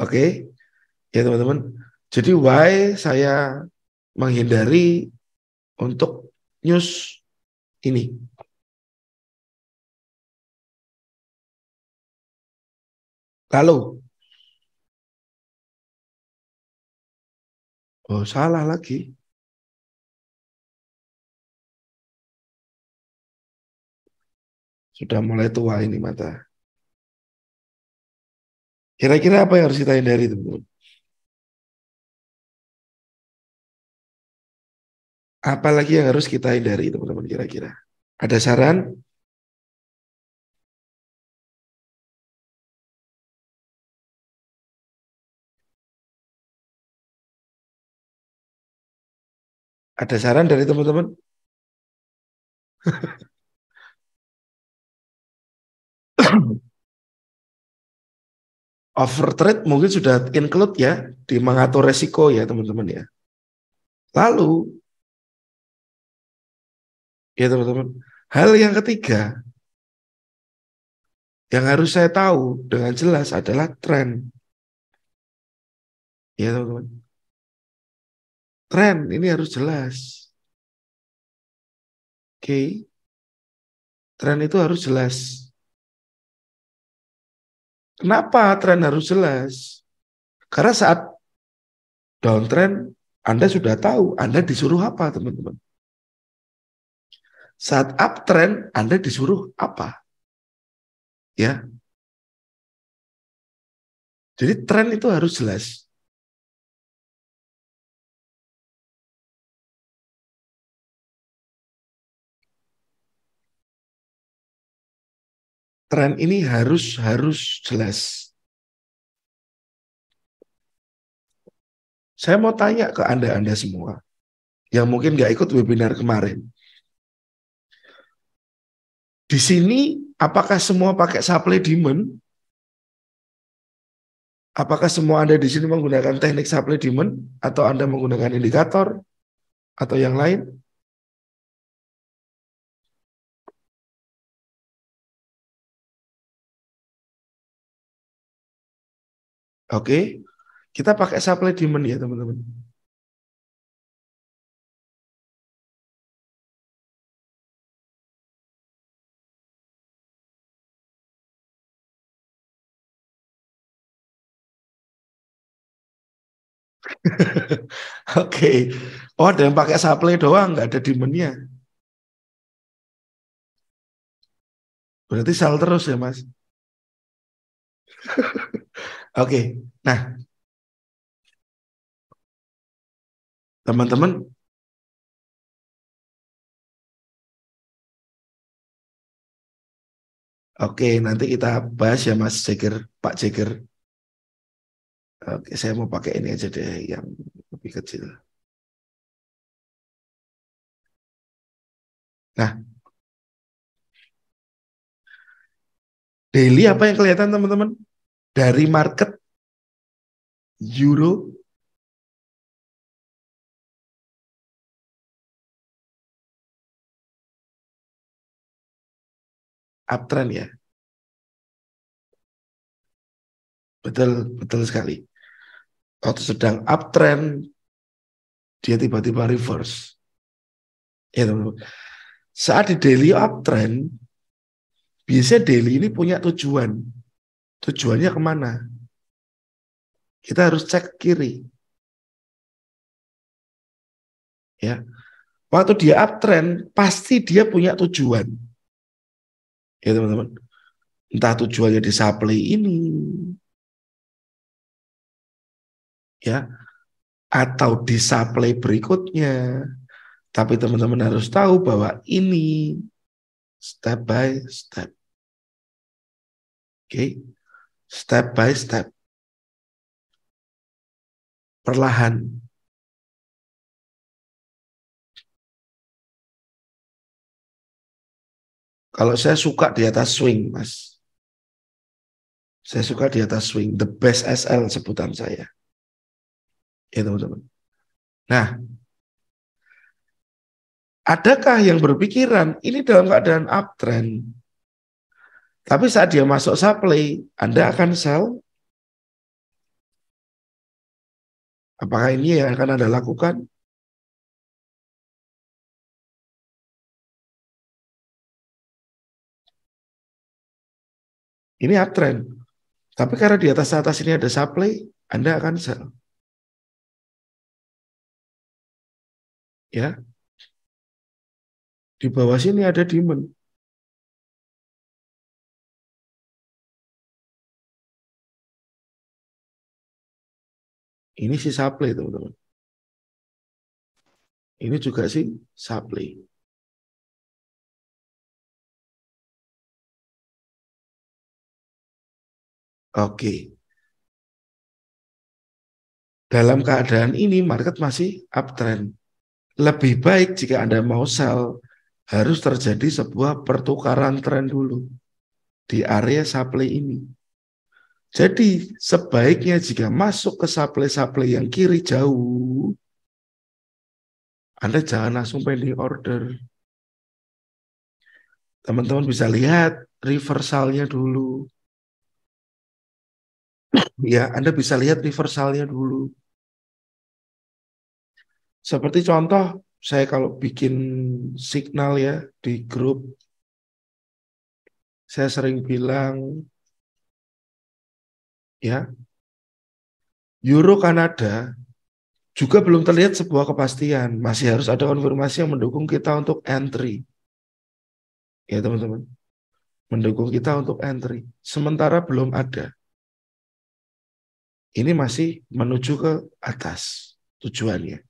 Oke, ya teman-teman. Jadi why saya menghindari untuk news ini. Lalu, oh salah lagi. Sudah mulai tua ini mata. Kira-kira apa yang harus kita hindari teman-teman? Apalagi yang harus kita hindari teman-teman kira-kira? Ada saran? Ada saran dari teman-teman? Overtrade mungkin sudah include ya di mengatur resiko ya teman-teman ya. Lalu ya teman-teman, hal yang ketiga yang harus saya tahu dengan jelas adalah tren. Ya teman-teman, tren ini harus jelas. Oke, tren itu harus jelas. Kenapa tren harus jelas? Karena saat downtrend Anda sudah tahu Anda disuruh apa teman-teman. Saat uptrend Anda disuruh apa? Ya, jadi tren itu harus jelas. Tren ini harus jelas. Saya mau tanya ke Anda semua yang mungkin nggak ikut webinar kemarin. Di sini apakah semua pakai supply demand? Apakah semua Anda di sini menggunakan teknik supply demand atau Anda menggunakan indikator atau yang lain? Oke, kita pakai supply demand ya teman-teman. Oke, oh ada yang pakai supply doang, nggak ada demand-nya. Berarti sell terus ya mas. Oke, nah teman-teman, oke nanti kita bahas ya mas Jeger, Pak Jeger. Oke, saya mau pakai ini aja deh yang lebih kecil. Nah, daily apa yang kelihatan teman-teman? Dari market euro uptrend ya. Betul, betul sekali. Waktu sedang uptrend, dia tiba-tiba reverse. Ya, teman-teman. Saat di daily uptrend, biasanya daily ini punya tujuan. Tujuannya kemana? Kita harus cek kiri. Ya, waktu dia uptrend, pasti dia punya tujuan. Ya, teman-teman. Entah tujuannya di supply ini, ya, atau di supply berikutnya. Tapi teman-teman harus tahu bahwa ini step by step. Oke, step by step. Perlahan. Kalau saya suka di atas swing, Mas. Saya suka di atas swing. The best SL sebutan saya. Ya, teman-teman. Nah, adakah yang berpikiran ini dalam keadaan uptrend? Tapi saat dia masuk supply, Anda akan sell? Apakah ini yang akan Anda lakukan? Ini uptrend. Tapi karena di atas ini ada supply, Anda akan sell. Ya, di bawah sini ada demand. Ini si supply, teman-teman. Ini juga sih supply. Oke. Dalam keadaan ini market masih uptrend. Lebih baik jika Anda mau sell, harus terjadi sebuah pertukaran tren dulu di area supply ini. Jadi sebaiknya jika masuk ke supply-supply yang kiri jauh, Anda jangan langsung pending order. Teman-teman bisa lihat reversalnya dulu. Ya, Anda bisa lihat reversalnya dulu. Seperti contoh, saya kalau bikin signal ya di grup, saya sering bilang, ya, Euro Kanada juga belum terlihat sebuah kepastian. Masih harus ada konfirmasi yang mendukung kita untuk entry. Ya, teman-teman. Mendukung kita untuk entry. Sementara belum ada. Ini masih menuju ke atas tujuannya.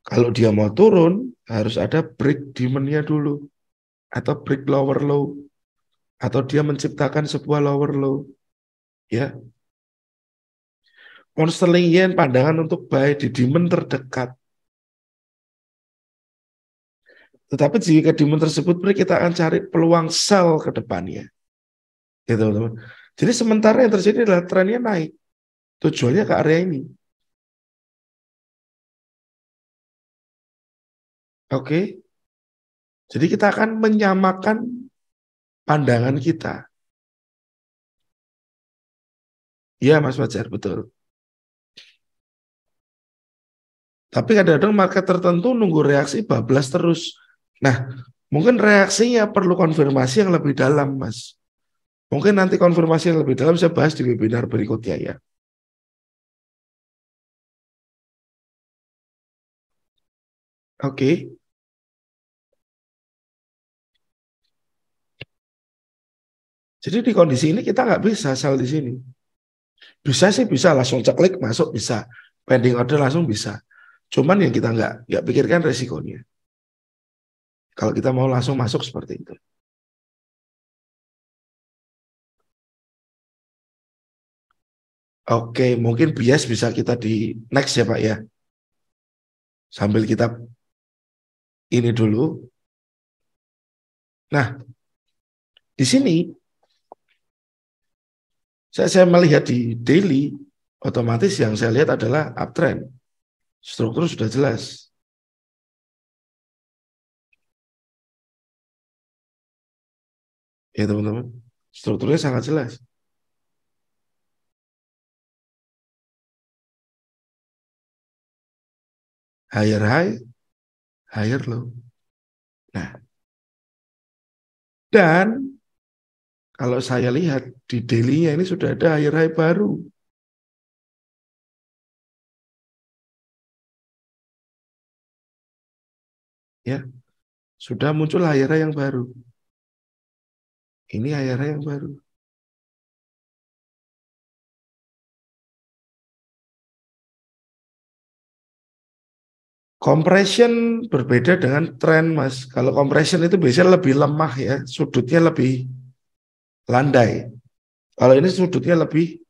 Kalau dia mau turun, harus ada break demand-nya dulu. Atau break lower low. Atau dia menciptakan sebuah lower low. Ya. Pound sterling yen pandangan untuk buy di demand terdekat. Tetapi jika demand tersebut break, kita akan cari peluang sell ke depannya. Ya, teman-teman. Jadi sementara yang terjadi adalah trennya naik. Tujuannya ke area ini. Oke. Jadi kita akan menyamakan pandangan kita. Iya, Mas Fajar, betul. Tapi kadang-kadang market tertentu nunggu reaksi bablas terus. Nah, mungkin reaksinya perlu konfirmasi yang lebih dalam, Mas. Mungkin nanti konfirmasi yang lebih dalam saya bahas di webinar berikutnya ya. Oke. Jadi di kondisi ini kita nggak bisa sell di sini. Bisa sih, bisa langsung ceklik masuk, bisa. Pending order langsung bisa. Cuman yang kita nggak pikirkan resikonya. Kalau kita mau langsung masuk seperti itu. Oke, mungkin bias bisa kita di next ya Pak ya. Sambil kita ini dulu. Nah, di sini saya melihat di daily, otomatis yang saya lihat adalah uptrend. Struktur sudah jelas. Ya teman-teman, strukturnya sangat jelas. higher high, higher low. Nah, dan kalau saya lihat di daily-nya ini sudah ada higher high baru. Ya, sudah muncul higher high yang baru. Ini higher high yang baru. Compression berbeda dengan trend, Mas. Kalau compression itu biasanya lebih lemah ya, sudutnya lebih landai. Kalau ini sudutnya lebih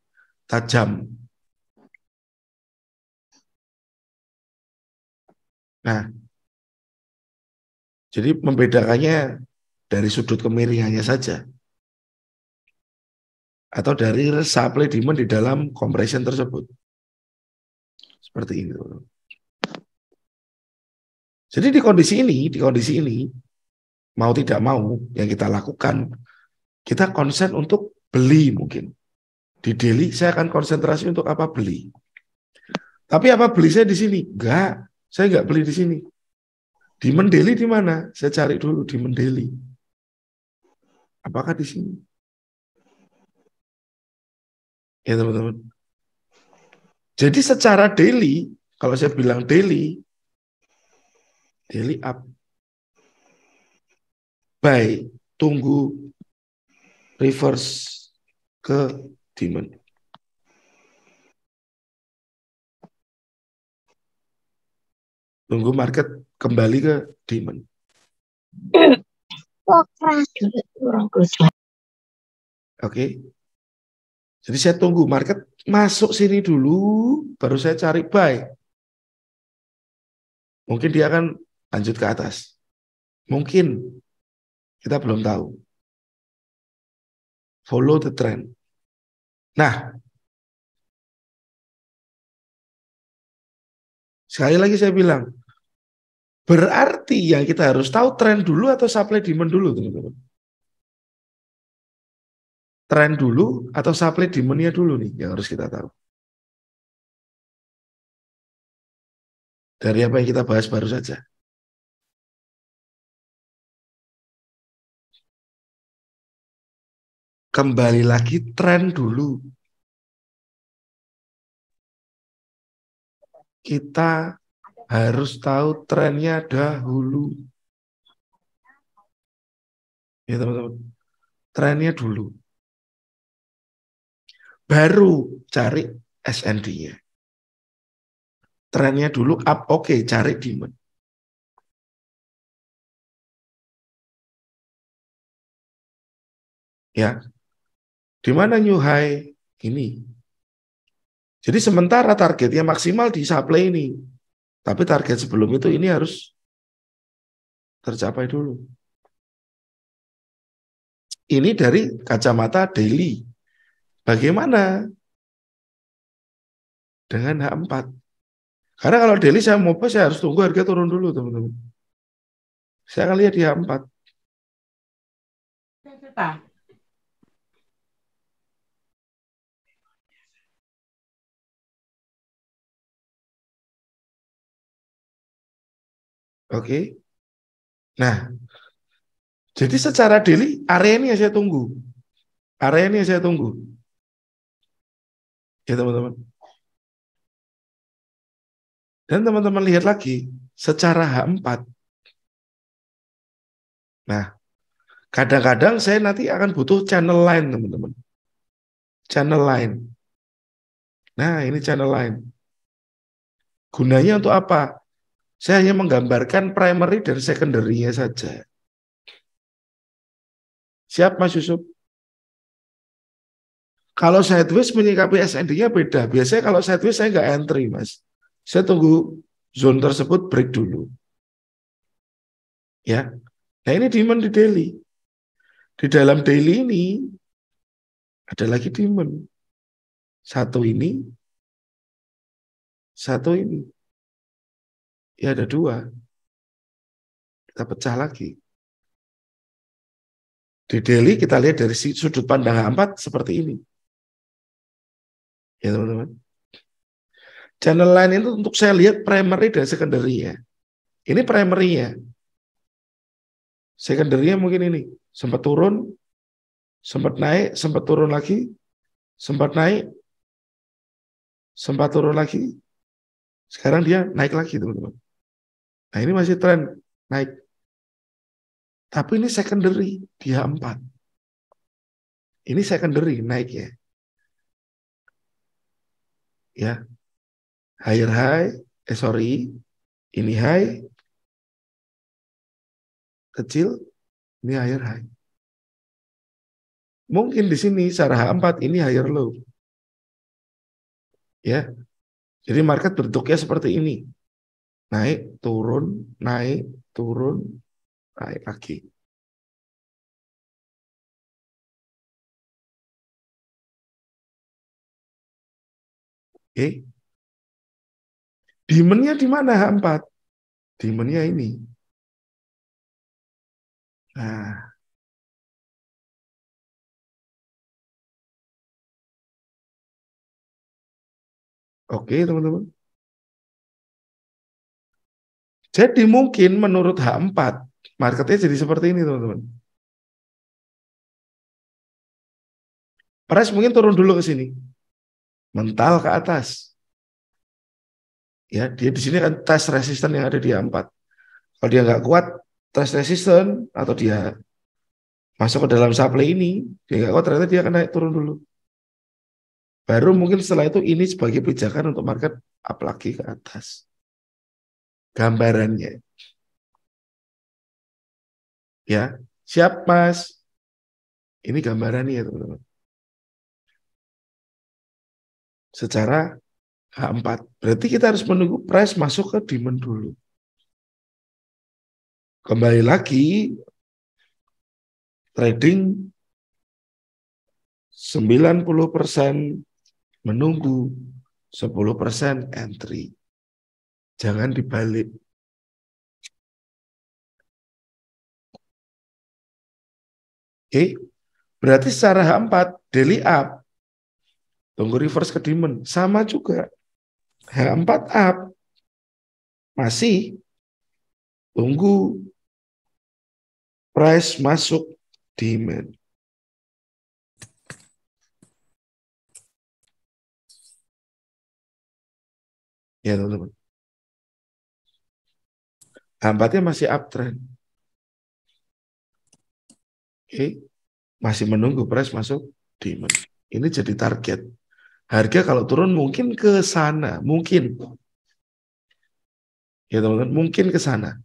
tajam. Nah, jadi membedakannya dari sudut kemiringannya saja. Atau dari supply demand di dalam compression tersebut. Seperti ini. Jadi di kondisi ini, mau tidak mau yang kita lakukan, kita konsen untuk beli mungkin. Di daily saya akan konsentrasi untuk apa beli. Tapi apa beli saya di sini? Enggak, saya enggak beli di sini. Di Mendeli di mana? Saya cari dulu di Mendeli. Apakah di sini? Ya teman-teman. Jadi secara daily, kalau saya bilang daily up. Buy, tunggu reverse ke demand. Tunggu market kembali ke demand. Oke. Jadi saya tunggu market masuk sini dulu, baru saya cari buy. Mungkin dia akan lanjut ke atas. Mungkin. Kita belum tahu. Follow the trend. Nah, sekali lagi saya bilang, berarti yang kita harus tahu tren dulu atau supply demand dulu, teman-teman. Tren dulu atau supply demand-nya dulu nih yang harus kita tahu. Dari apa yang kita bahas baru saja. Kembali lagi tren dulu. Kita harus tahu trennya dahulu. Ya teman-teman. Trennya dulu. Baru cari SND-nya. Trennya dulu up, oke, cari demand. Ya. Di mana new high ini? Jadi sementara targetnya maksimal di supply ini. Tapi target sebelum itu ini harus tercapai dulu. Ini dari kacamata daily. Bagaimana dengan H4? Karena kalau daily saya mau saya harus tunggu harga turun dulu, teman-teman. Saya akan lihat di H4. Oke. Nah, jadi secara daily area ini yang saya tunggu. Area ini yang saya tunggu. Ya, teman-teman. Dan teman-teman lihat lagi secara H4. Nah, kadang-kadang saya nanti akan butuh channel line, teman-teman. Channel line. Nah, ini channel line. Gunanya untuk apa? Saya hanya menggambarkan primary dan secondary-nya saja. Siap, Mas Yusuf? Kalau sideways menyikapi SND-nya beda. Biasanya kalau sideways saya nggak entry, Mas. Saya tunggu zone tersebut break dulu. Ya. Nah, ini demand di daily. Di dalam daily ini ada lagi demand. Satu ini, satu ini. Ya ada dua. Kita pecah lagi. Di daily kita lihat dari sudut pandang H4 seperti ini. Ya teman-teman. Channel line itu untuk saya lihat primary dan secondary ya. Ini primary-nya. Secondary-nya mungkin ini. Sempat turun, sempat naik, sempat turun lagi, sempat naik, sempat turun lagi. Sekarang dia naik lagi, teman-teman. Nah, ini masih tren naik. Tapi ini secondary, dia 4. Ini secondary naik ya. Ya. Higher high, ini high, kecil, ini higher high. Mungkin di sini secara H4 ini higher low. Ya. Jadi market bentuknya seperti ini. Naik, turun, naik lagi. Oke. Demand-nya di mana H4? Demand-nya ini. Nah. Oke, teman-teman. Jadi mungkin menurut H4, marketnya jadi seperti ini, teman-teman. Price mungkin turun dulu ke sini. Mental ke atas. Ya, dia di sini kan tes resisten yang ada di H4. Kalau dia nggak kuat, tes resisten atau dia masuk ke dalam supply ini, dia nggak kuat, ternyata dia akan naik turun dulu. Baru mungkin setelah itu ini sebagai pijakan untuk market up lagi ke atas. Gambarannya. Ya, siap Mas. Ini gambarannya ya teman-teman. Secara H4. Berarti kita harus menunggu price masuk ke demand dulu. Kembali lagi, trading 90% menunggu, 10% entry. Jangan dibalik. Oke, berarti secara H4 daily up. Tunggu reverse ke demand. Sama juga. H4 up. Masih tunggu price masuk demand. Ya teman-teman. H4-nya masih uptrend. Oke. Masih menunggu price masuk demand. Ini jadi target. Harga kalau turun mungkin ke sana. Mungkin. Ya teman-teman. Mungkin ke sana.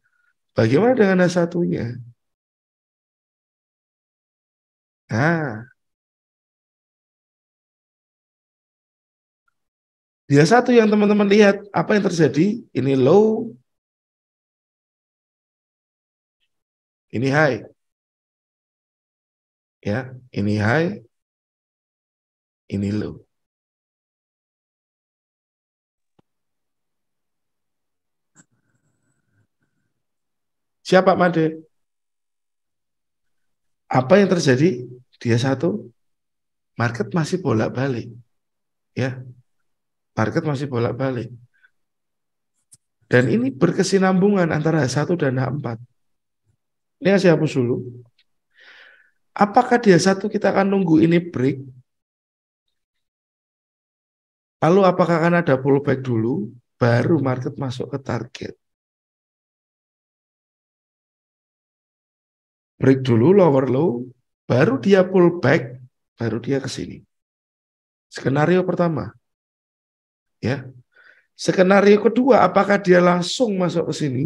Bagaimana dengan satunya? Nah. Dia satu yang teman-teman lihat. Apa yang terjadi? Ini low. Ini high. Ya. Ini high. Ini low. Siapa Made? Apa yang terjadi? Dia satu. Market masih bolak-balik. Ya. Market masih bolak-balik. Dan ini berkesinambungan antara H1 dan H4. Ini saya hapus dulu. Apakah dia satu kita akan nunggu ini break? Lalu apakah akan ada pullback dulu? Baru market masuk ke target. Break dulu lower low. Baru dia pullback. Baru dia ke sini. Skenario pertama. Ya. Skenario kedua, apakah dia langsung masuk ke sini?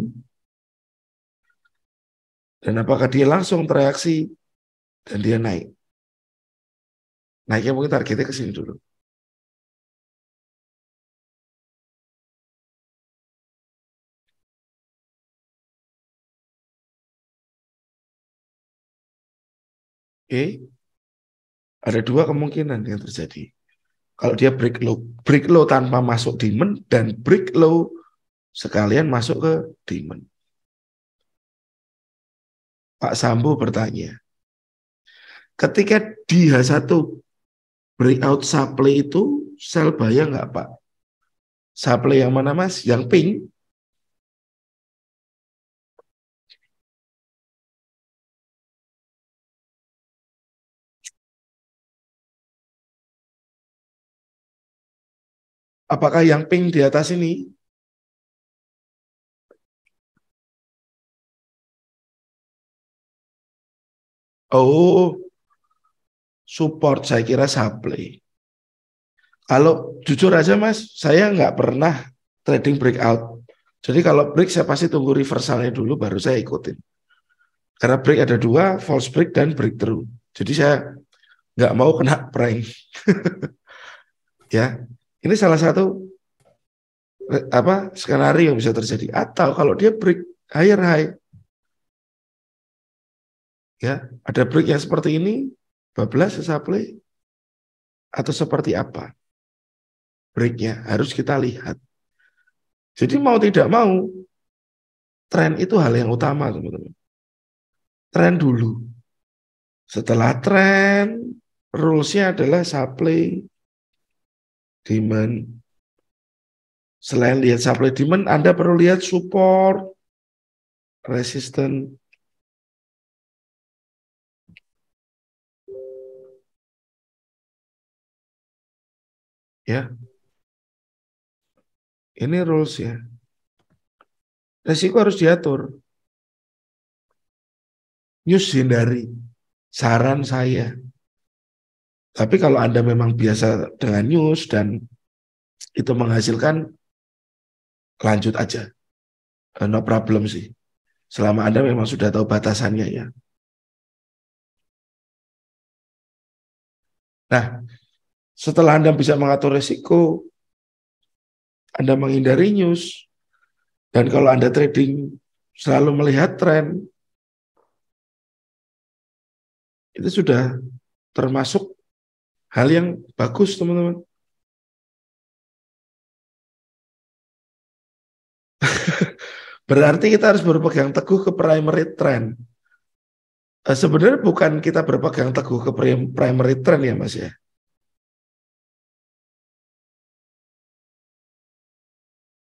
Dan apakah dia langsung tereaksi dan dia naik? Naiknya mungkin targetnya ke sini dulu. Oke. Ada dua kemungkinan yang terjadi. Kalau dia break low tanpa masuk demand dan break low sekalian masuk ke demand. Pak Sambo bertanya, ketika di H1 breakout supply itu sell bayang nggak Pak? Supply yang mana Mas? Yang pink? Apakah yang pink di atas ini? Oh, support, saya kira supply. Kalau jujur aja Mas, saya nggak pernah trading breakout. Jadi kalau break saya pasti tunggu reversalnya dulu baru saya ikutin. Karena break ada dua, false break dan breakthrough. Jadi saya nggak mau kena prank. Ya, ini salah satu skenario yang bisa terjadi. Atau kalau dia break higher high, ya ada break yang seperti ini, bablas supply atau seperti apa breaknya harus kita lihat. Jadi mau tidak mau tren itu hal yang utama teman-teman. Tren dulu. Setelah tren, rules-nya adalah supply, demand. Selain lihat supply demand, Anda perlu lihat support, resistance. Ya, ini rules ya. Resiko harus diatur. News hindari. Saran saya. Tapi kalau Anda memang biasa dengan news dan itu menghasilkan, lanjut aja. No problem sih. Selama Anda memang sudah tahu batasannya ya. Nah, setelah Anda bisa mengatur resiko, Anda menghindari news, dan kalau Anda trading selalu melihat tren, itu sudah termasuk hal yang bagus, teman-teman. Berarti kita harus berpegang teguh ke primary trend. Sebenarnya bukan kita berpegang teguh ke primary trend ya, Mas ya.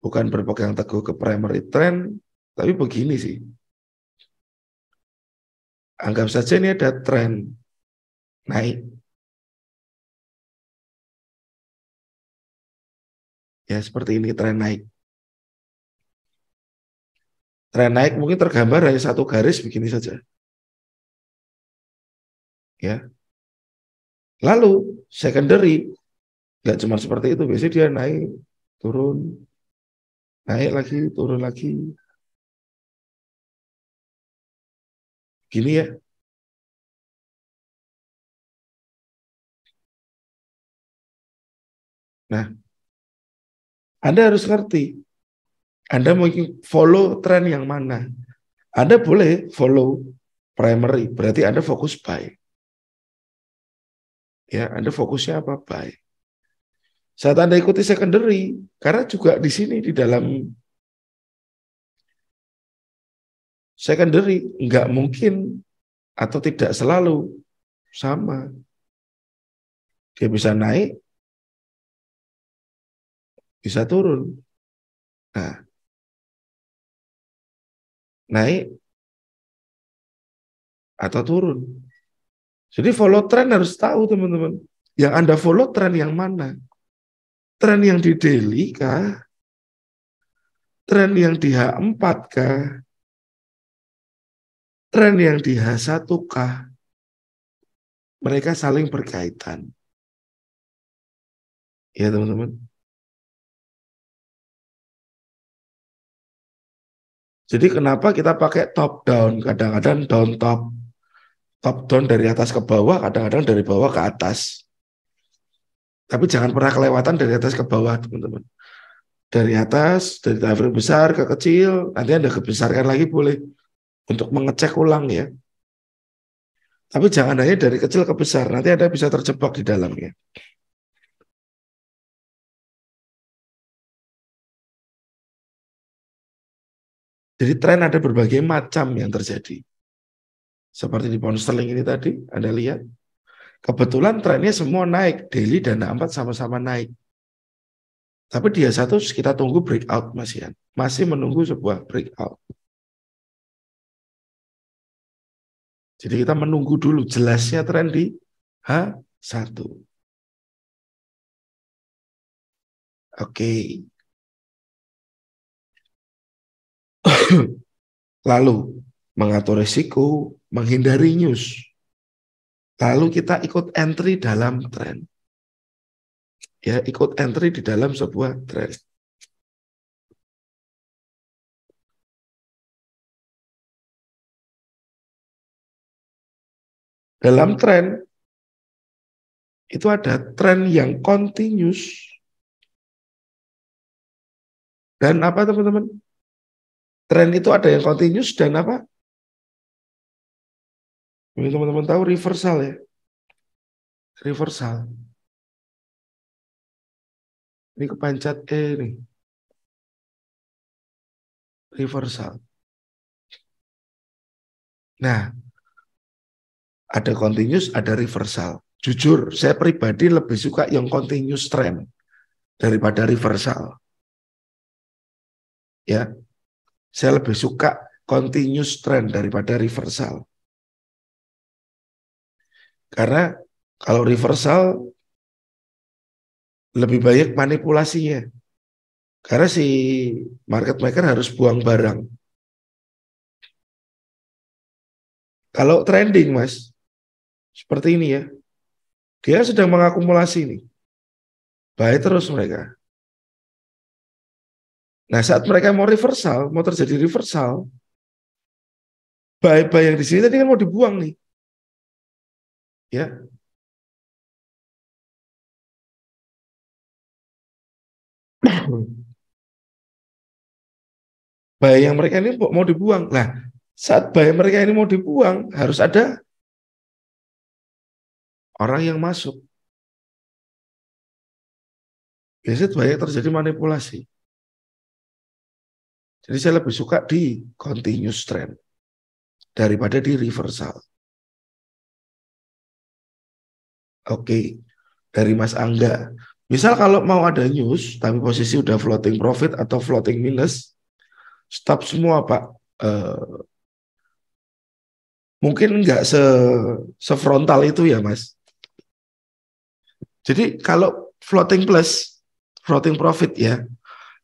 Bukan berpegang teguh ke primary trend, tapi begini sih. Anggap saja ini ada tren naik. Ya, seperti ini tren naik. Tren naik mungkin tergambar hanya satu garis begini saja. Ya. Lalu secondary nggak cuma seperti itu, biasanya dia naik, turun, naik lagi, turun lagi. Gini ya. Nah, Anda harus ngerti. Anda mau follow tren yang mana? Anda boleh follow primary, berarti Anda fokus buy. Ya, Anda fokusnya apa? Buy. Saat Anda ikuti secondary, karena juga di sini di dalam secondary nggak mungkin atau tidak selalu sama. Dia bisa naik, bisa turun. Nah, naik atau turun. Jadi follow trend harus tahu teman-teman. Yang Anda follow trend yang mana? Tren yang di daily kah? Tren yang di H4 kah? Tren yang di H1 kah? Mereka saling berkaitan. Ya teman-teman. Jadi kenapa kita pakai top down? Kadang-kadang down top. Top down dari atas ke bawah, kadang-kadang dari bawah ke atas. Tapi jangan pernah kelewatan dari atas ke bawah, teman-teman. Dari atas, dari time frame besar ke kecil, nanti Anda kebesarkan lagi boleh untuk mengecek ulang ya. Tapi jangan hanya dari kecil ke besar, nanti Anda bisa terjebak di dalamnya. Jadi tren ada berbagai macam yang terjadi. Seperti di pound sterling ini tadi, Anda lihat. Kebetulan trennya semua naik, daily dan 4 sama-sama naik. Tapi dia satu kita tunggu breakout Mas Ian. Masih menunggu sebuah breakout. Jadi kita menunggu dulu jelasnya tren di H1. Oke. Lalu mengatur risiko, menghindari news. Lalu kita ikut entry dalam tren. Ya, ikut entry di dalam sebuah tren. Dalam tren itu ada tren yang continuous dan apa teman-teman? Tren itu ada yang continuous dan apa? Ini teman-teman tahu reversal ya. Reversal. Ini kepencet nih. Reversal. Nah, ada continuous, ada reversal. Jujur, saya pribadi lebih suka yang continuous trend daripada reversal. Ya, saya lebih suka continuous trend daripada reversal. Karena kalau reversal lebih banyak manipulasinya. Karena si market maker harus buang barang. Kalau trending, Mas, seperti ini ya. Dia sedang mengakumulasi nih. Buy terus mereka. Nah, saat mereka mau reversal, mau terjadi reversal, buy yang di sini tadi kan mau dibuang nih. Ya. Buy yang mereka ini mau dibuang. Nah, saat buy mereka ini mau dibuang, harus ada orang yang masuk. Biasanya banyak terjadi manipulasi. Jadi saya lebih suka di continuous trend daripada di reversal. Oke, dari Mas Angga. Misal kalau mau ada news, tapi posisi udah floating profit atau floating minus, stop semua Pak. Mungkin nggak sefrontal itu ya Mas. Jadi kalau floating plus, floating profit ya,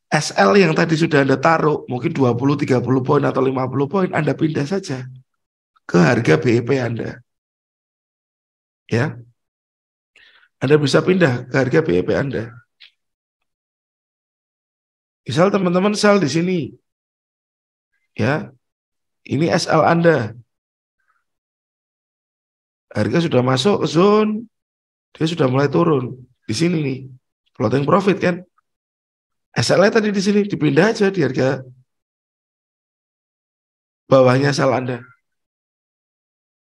SL yang tadi sudah Anda taruh, mungkin 20, 30 poin atau 50 poin, Anda pindah saja ke harga BEP Anda. Ya, Anda bisa pindah ke harga BEP Anda. Misal teman-teman sell di sini, ya, ini SL Anda. Harga sudah masuk ke zone, dia sudah mulai turun. Di sini nih, floating profit kan. SL-nya tadi di sini, dipindah aja di harga bawahnya sell Anda.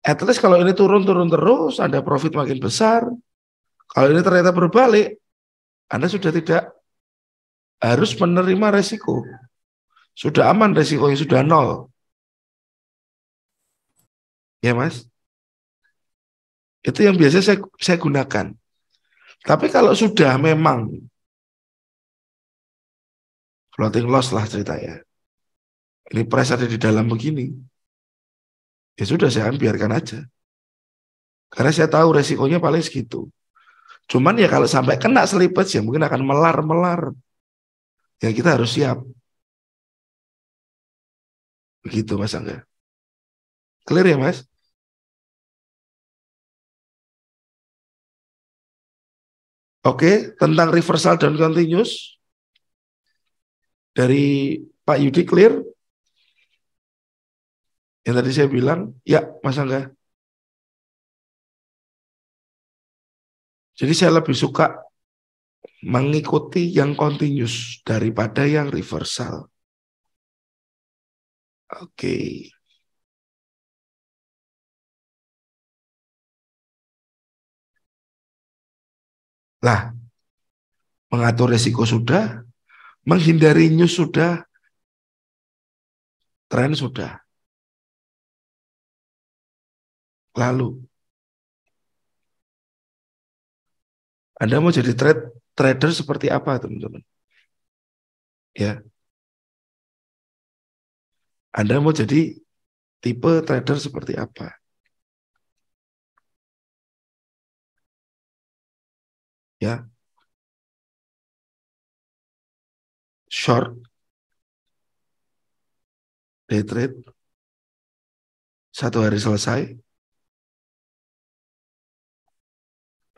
At least kalau ini turun-turun terus, Anda profit makin besar. Kalau ini ternyata berbalik, Anda sudah tidak harus menerima resiko. Sudah aman resikonya, sudah nol. Ya Mas? Itu yang biasa saya gunakan. Tapi kalau sudah memang floating loss lah ceritanya. Ini price ada di dalam begini. Ya sudah saya biarkan aja. Karena saya tahu resikonya paling segitu. Cuman ya kalau sampai kena selipet ya mungkin akan melar-melar. Ya kita harus siap. Begitu Mas Angga. Clear ya Mas? Oke, tentang reversal dan continuous dari Pak Yudi clear? Yang tadi saya bilang, ya Mas Angga. Jadi saya lebih suka mengikuti yang continuous daripada yang reversal. Oke. Lah, mengatur resiko sudah, menghindari news sudah, tren sudah. Lalu, Anda mau jadi trader seperti apa, teman-teman? Ya, Anda mau jadi tipe trader seperti apa? Ya, short, day trade, satu hari selesai,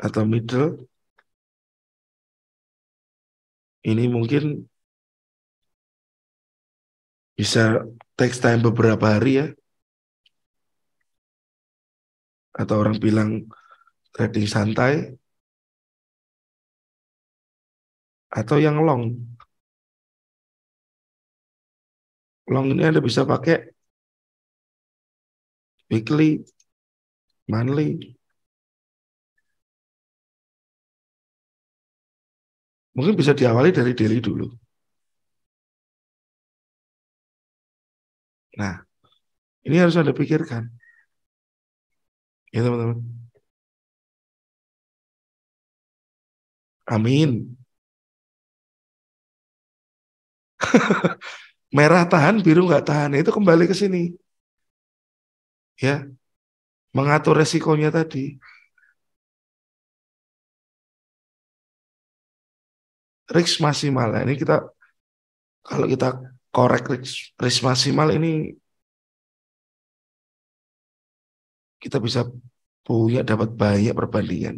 atau middle, ini mungkin bisa takes time beberapa hari ya, atau orang bilang trading santai, atau yang long. Long ini Anda bisa pakai weekly, monthly, mungkin bisa diawali dari daily dulu. Nah, ini harus Anda pikirkan, ya teman-teman. Amin. Merah tahan, biru nggak tahan. Itu kembali ke sini. Ya, mengatur resikonya tadi. Risk maksimal. Nah, ini kita, kalau kita korek risk maksimal ini, kita bisa punya dapat banyak perbandingan.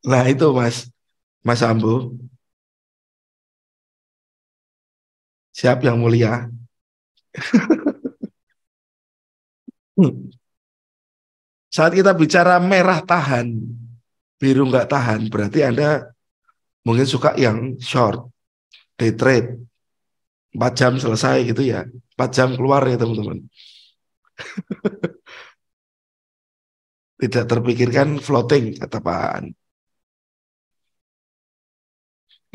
Nah itu Mas Ambo, siap yang mulia. Saat kita bicara merah tahan, biru nggak tahan, berarti Anda mungkin suka yang short, day trade, 4 jam selesai gitu ya, 4 jam keluar ya teman-teman. Tidak terpikirkan floating, kata Pak.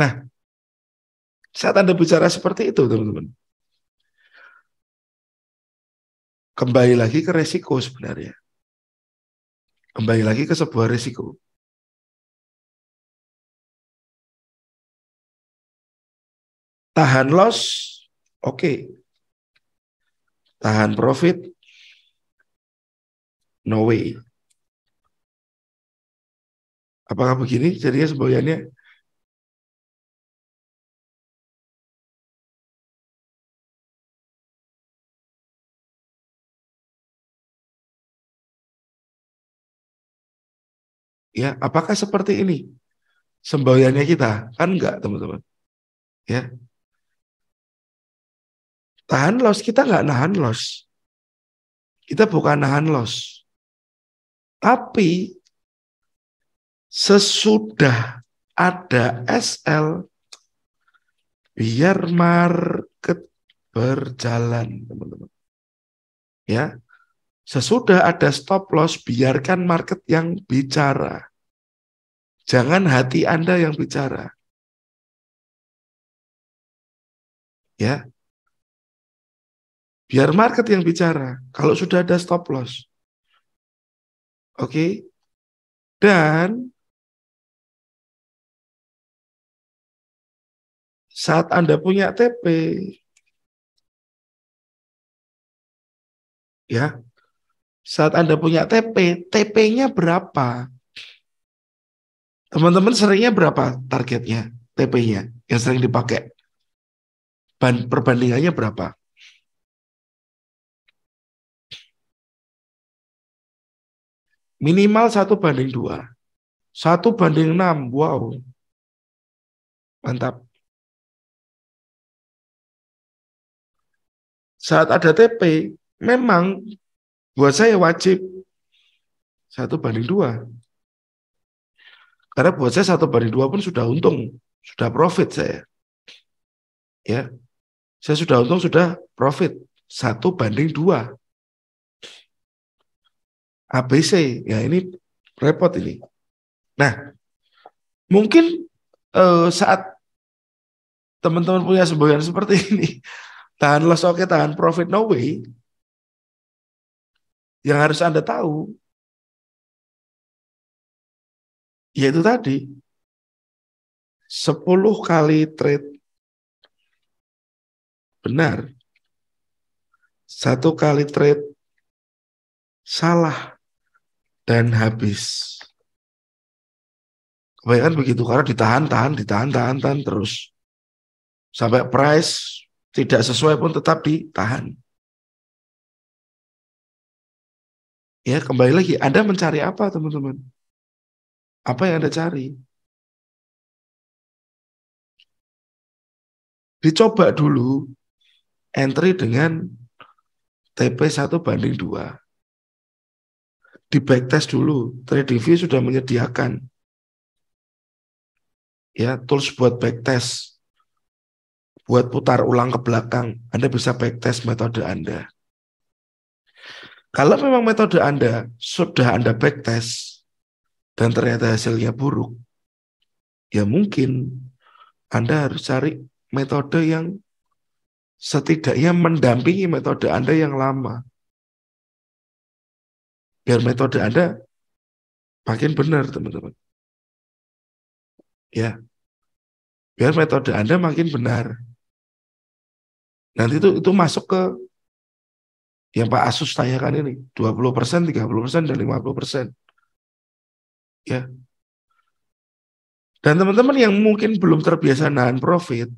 Nah, saat Anda bicara seperti itu teman-teman, kembali lagi ke resiko sebenarnya. Kembali lagi ke sebuah resiko. Tahan loss, oke. Tahan profit, no way. Apakah begini jadinya semboyannya? Ya, apakah seperti ini semboyannya kita? Kan enggak, teman-teman. Ya, tahan loss, kita enggak nahan loss. Kita bukan nahan loss. Tapi sesudah ada SL, biar market berjalan, teman-teman. Ya, sesudah ada stop loss, biarkan market yang bicara. Jangan hati Anda yang bicara. Ya, biar market yang bicara. Kalau sudah ada stop loss. Oke. Dan saat Anda punya TP, ya, saat Anda punya TP, TP-nya berapa? Teman-teman seringnya berapa targetnya, TP-nya yang sering dipakai? Perbandingannya berapa? Minimal 1:2. 1:6. Wow, mantap. Saat ada TP, memang buat saya wajib 1:2. Karena buat saya 1:2 pun sudah untung, sudah profit saya. Ya, saya sudah untung, sudah profit. 1:2. ABC, ya ini repot ini. Nah, mungkin saat teman-teman punya semboyan seperti ini, tahan loss oke, tahan profit no way. Yang harus Anda tahu, yaitu tadi, 10 kali trade benar, 1 kali trade salah, dan habis. Kebanyakan begitu, karena ditahan terus. Sampai price tidak sesuai pun tetap ditahan. Ya, kembali lagi, Anda mencari apa, teman-teman? Apa yang Anda cari? Dicoba dulu entry dengan TP 1:2. Di backtest dulu. TradingView sudah menyediakan ya tools buat backtest. Buat putar ulang ke belakang, Anda bisa backtest metode Anda. Kalau memang metode Anda sudah Anda backtest dan ternyata hasilnya buruk, ya mungkin Anda harus cari metode yang setidaknya mendampingi metode Anda yang lama. Biar metode Anda makin benar, teman-teman. Ya, biar metode Anda makin benar. Nanti itu masuk ke yang Pak Asus tanyakan ini, 20%, 30%, dan 50%. Ya. Dan teman-teman yang mungkin belum terbiasa nahan profit,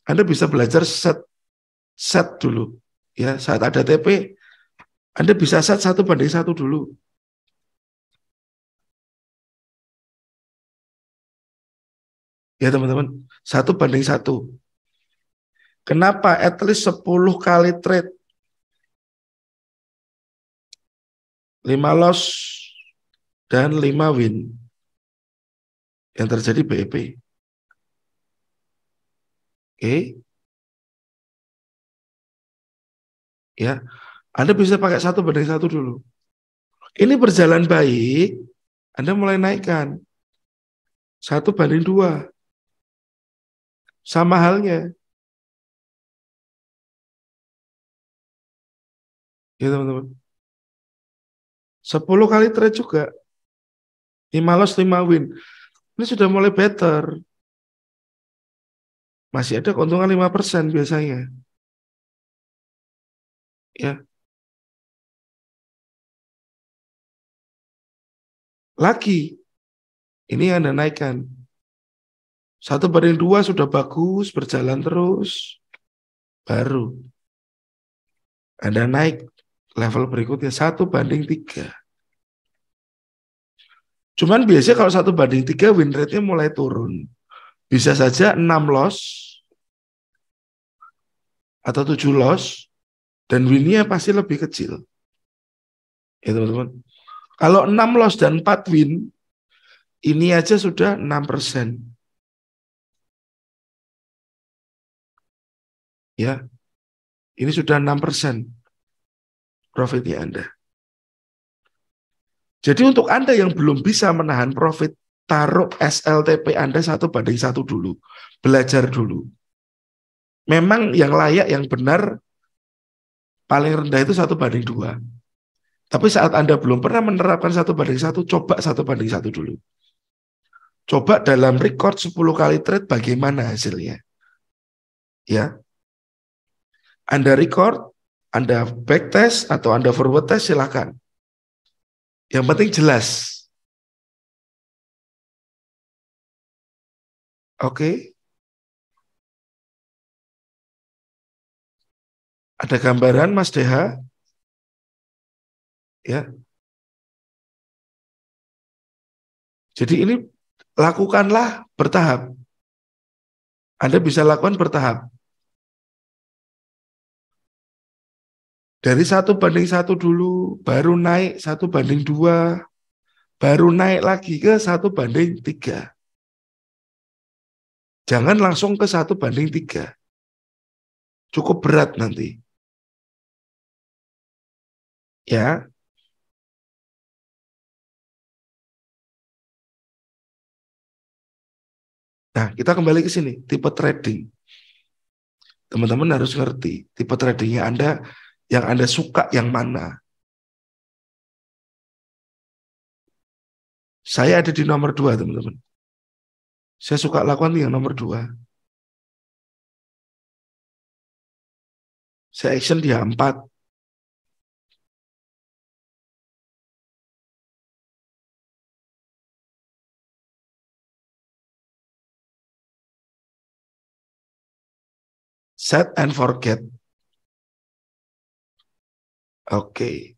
Anda bisa belajar set dulu. Ya, saat ada TP, Anda bisa set 1:1 dulu. Ya teman-teman, 1:1. Kenapa? At least 10 kali trade, 5 loss dan 5 win yang terjadi BEP. Oke, ya, Anda bisa pakai 1:1 dulu. Ini berjalan baik, Anda mulai naikkan 1:2. Sama halnya, ya teman-teman. 10 kali trade juga, 5 loss, 5 win. Ini sudah mulai better. Masih ada keuntungan 5% biasanya. Ya, lagi ini Anda naikkan 1:2 sudah bagus, berjalan terus, baru Anda naik level berikutnya 1:3. Cuman biasanya kalau 1:3 win rate-nya mulai turun. Bisa saja 6 loss atau 7 loss dan win-nya pasti lebih kecil. Ya teman-teman. Kalau 6 loss dan 4 win, ini aja sudah 6%. Ya, ini sudah 6% profitnya Anda. Jadi untuk Anda yang belum bisa menahan profit, taruh SLTP Anda 1:1 dulu. Belajar dulu. Memang yang layak, yang benar, paling rendah itu 1:2. Tapi saat Anda belum pernah menerapkan 1:1, coba 1:1 dulu. Coba dalam record 10 kali trade bagaimana hasilnya. Ya, Anda record, Anda backtest atau Anda forward test, silakan. Yang penting jelas. Oke. Ada gambaran Mas DH? Ya. Jadi ini lakukanlah bertahap. Anda bisa lakukan bertahap. Dari 1:1 dulu, baru naik 1:2, baru naik lagi ke 1:3. Jangan langsung ke 1:3. Cukup berat nanti. Ya. Nah, kita kembali ke sini, tipe trading. Teman-teman harus ngerti tipe tradingnya Anda, yang Anda suka yang mana. Saya ada di nomor 2, teman-teman. Saya suka lakukan yang nomor 2. Saya action dia 4. Set and forget. Oke.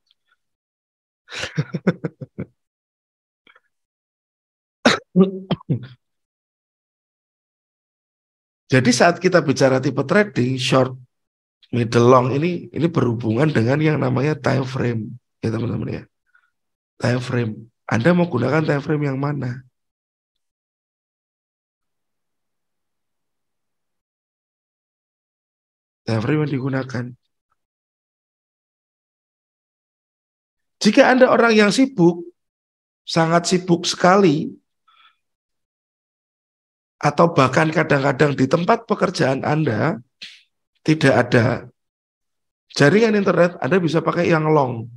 Jadi saat kita bicara tipe trading short, middle, long ini berhubungan dengan yang namanya time frame, ya teman-teman ya. Time frame. Anda mau gunakan time frame yang mana? Time frame yang digunakan. Jika Anda orang yang sibuk, sangat sibuk sekali, atau bahkan kadang-kadang di tempat pekerjaan Anda tidak ada jaringan internet, Anda bisa pakai yang long.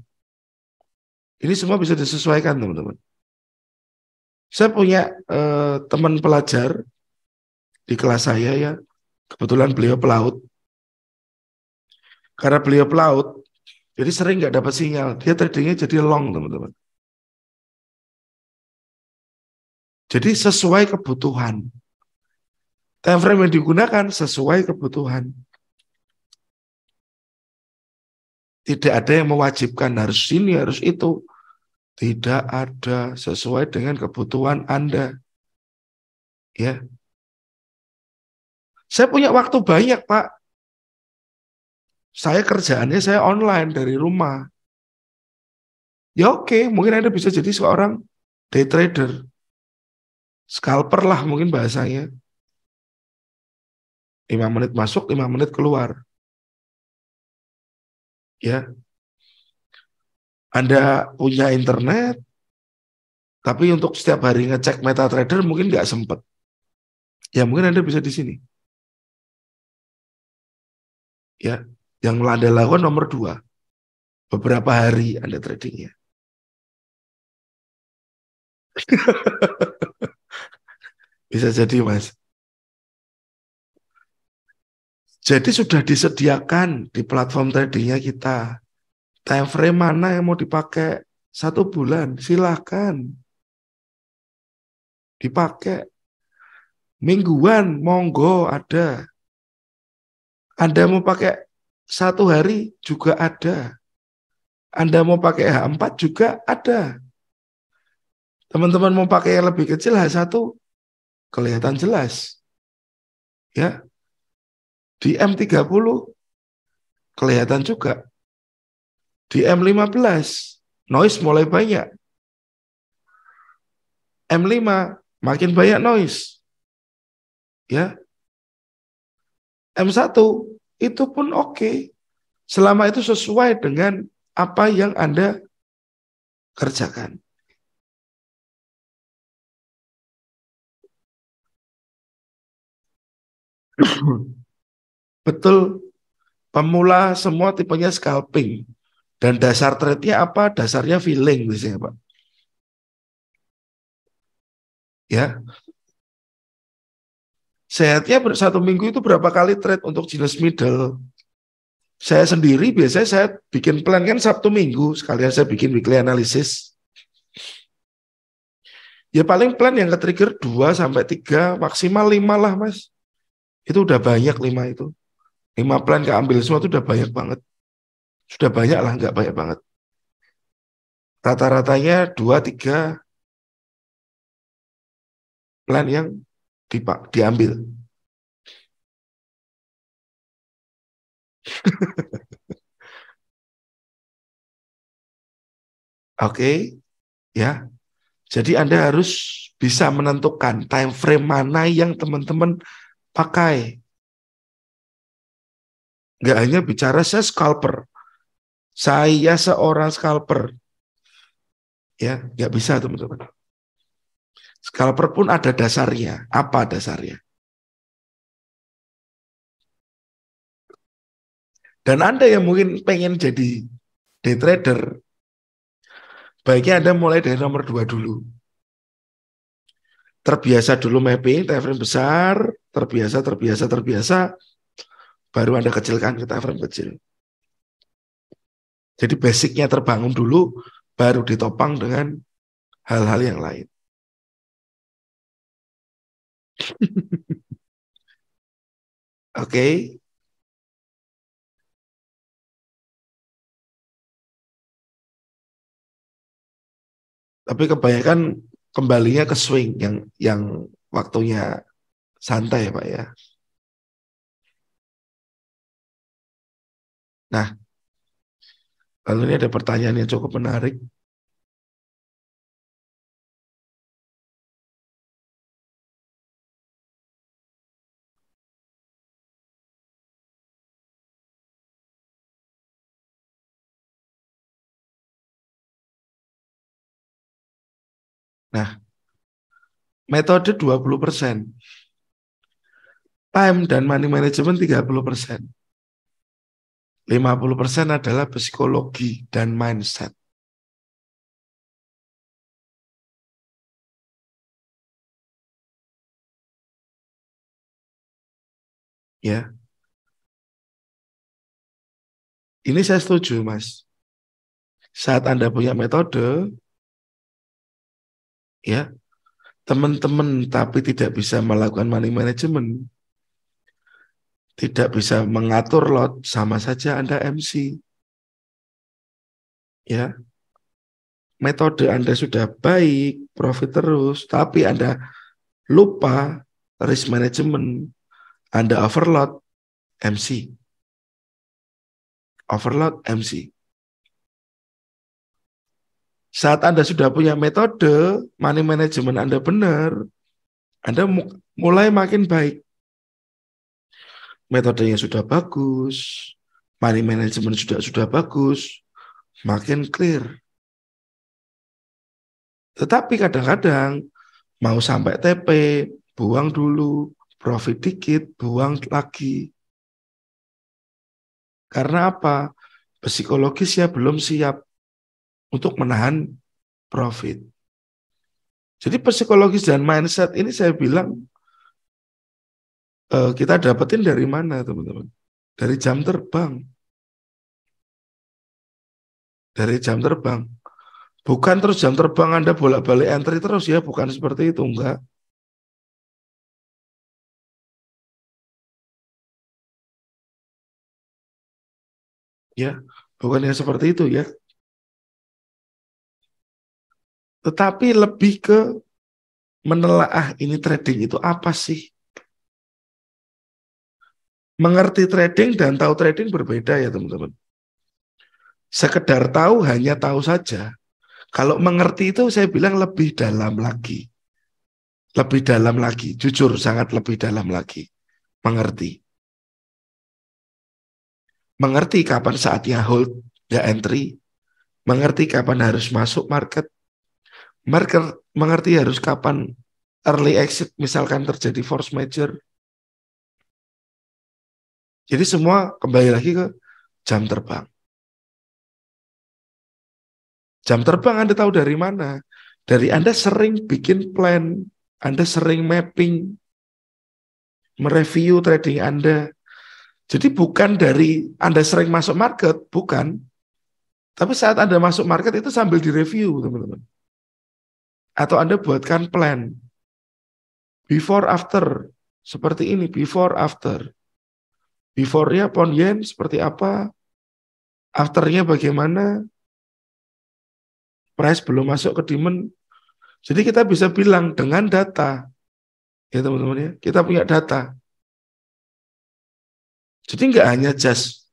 Ini semua bisa disesuaikan, teman-teman. Saya punya teman pelajar di kelas saya ya, kebetulan beliau pelaut. Karena beliau pelaut, jadi sering nggak dapat sinyal. Dia tradingnya jadi long, teman-teman. Jadi sesuai kebutuhan. Time frame yang digunakan sesuai kebutuhan. Tidak ada yang mewajibkan harus ini, harus itu. Tidak ada, sesuai dengan kebutuhan Anda. Ya. Saya punya waktu banyak, Pak. Saya kerjaannya saya online dari rumah. Ya oke, mungkin Anda bisa jadi seorang day trader. Scalper lah mungkin bahasanya. 5 menit masuk, 5 menit keluar. Ya. Anda punya internet, tapi untuk setiap hari ngecek MetaTrader mungkin nggak sempat. Ya mungkin Anda bisa di sini. Ya, yang Anda lakukan nomor 2. Beberapa hari Anda tradingnya. Bisa jadi, Mas. Jadi sudah disediakan di platform tradingnya kita. Time frame mana yang mau dipakai? 1 bulan, silakan. Dipakai. Mingguan, monggo ada. Anda mau pakai 1 hari juga ada. Anda mau pakai H4 juga ada. Teman-teman mau pakai yang lebih kecil H1 kelihatan jelas. Ya. Di M30 kelihatan juga. Di M15 noise mulai banyak. M5 makin banyak noise. Ya. M1 itu pun oke. Selama itu sesuai dengan apa yang Anda kerjakan. Betul, pemula semua tipenya scalping. Dan dasar trade-nya apa? Dasarnya feeling biasanya, Pak. Ya. Sehatnya 1 minggu itu berapa kali trade untuk jenis middle? Saya sendiri biasanya saya bikin plan kan Sabtu Minggu, sekalian saya bikin weekly analysis. Ya paling plan yang ke-trigger 2 sampai 3, maksimal 5 lah, Mas. Itu udah banyak 5 itu. 5 plan keambil semua itu udah banyak banget. Sudah banyak lah, nggak banyak banget. Rata-ratanya 2-3 plan yang diambil. Oke, ya. Jadi Anda harus bisa menentukan time frame mana yang teman-teman pakai. Nggak hanya bicara saya scalper. Saya seorang scalper. Ya, nggak bisa teman-teman. Scalper pun ada dasarnya. Apa dasarnya? Dan Anda yang mungkin pengen jadi day trader, baiknya Anda mulai dari nomor 2 dulu. Terbiasa dulu mapping, time frame besar, terbiasa, baru Anda kecilkan ke time frame kecil. Jadi basicnya terbangun dulu, baru ditopang dengan hal-hal yang lain. Oke. Tapi kebanyakan kembalinya ke swing yang waktunya santai ya Pak ya. Nah, lalu ini ada pertanyaan yang cukup menarik. Nah, metode 20%, time dan money management 30%. 50% adalah psikologi dan mindset. Ya, ini saya setuju, Mas. Saat Anda punya metode, ya, teman-teman tapi tidak bisa melakukan money management, tidak bisa mengatur lot, sama saja Anda MC. Ya, metode Anda sudah baik, profit terus, tapi Anda lupa risk management, Anda overload, MC. Overload, MC. Saat Anda sudah punya metode, money management Anda benar, Anda mulai makin baik. Metodenya sudah bagus, money management sudah bagus, makin clear. Tetapi kadang-kadang mau sampai TP, buang dulu, profit dikit, buang lagi. Karena apa? Psikologis ya belum siap untuk menahan profit. Jadi psikologis dan mindset ini saya bilang kita dapetin dari mana teman-teman? Dari jam terbang. Dari jam terbang. Bukan terus jam terbang Anda bolak-balik entry terus ya, bukan seperti itu, enggak. Ya, bukan yang seperti itu ya. Tetapi lebih ke menelaah ini trading itu apa sih? Mengerti trading dan tahu trading berbeda ya teman-teman. Sekedar tahu hanya tahu saja. Kalau mengerti itu saya bilang lebih dalam lagi. Lebih dalam lagi, jujur sangat lebih dalam lagi. Mengerti. Mengerti kapan saatnya hold, ya entry. Mengerti kapan harus masuk market. Mengerti harus kapan early exit misalkan terjadi force major. Jadi semua kembali lagi ke jam terbang. Jam terbang Anda tahu dari mana? Dari Anda sering bikin plan, Anda sering mapping, mereview trading Anda. Jadi bukan dari Anda sering masuk market, bukan. Tapi saat Anda masuk market itu sambil direview, teman-teman. Atau Anda buatkan plan. Before, after. Seperti ini, before, after. Before-nya pound yen seperti apa, after-nya bagaimana, price belum masuk ke demand. Jadi kita bisa bilang dengan data, ya teman-teman ya, kita punya data. Jadi nggak hanya just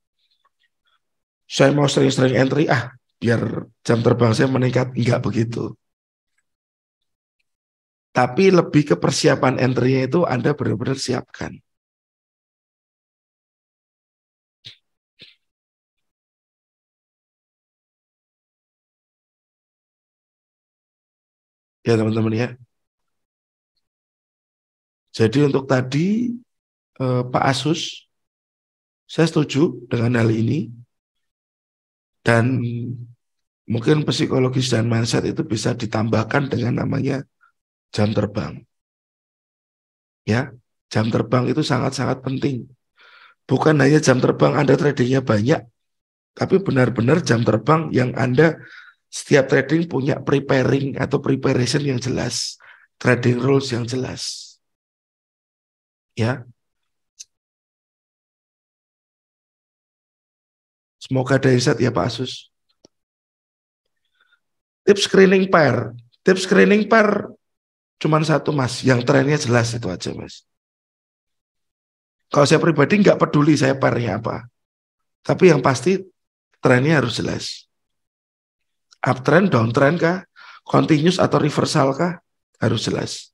saya mau sering-sering entry, biar jam terbang saya meningkat, nggak begitu. Tapi lebih ke persiapan entry-nya itu Anda benar-benar siapkan. Ya teman-teman ya. Jadi untuk tadi Pak Asus, Saya setuju dengan hal ini, dan mungkin psikologis dan mindset itu bisa ditambahkan dengan namanya jam terbang. Ya, jam terbang itu sangat-sangat penting. Bukan hanya jam terbang Anda tradingnya banyak, tapi benar-benar jam terbang yang Anda setiap trading punya preparing atau preparation yang jelas, trading rules yang jelas. Ya, semoga ada insight ya Pak Asus. Tips screening pair. Tips screening pair cuma satu Mas, yang trennya jelas itu aja Mas. Kalau saya pribadi nggak peduli saya pairnya apa. Tapi yang pasti trennya harus jelas. Uptrend, downtrend kah? Continuous atau reversal kah? Harus jelas.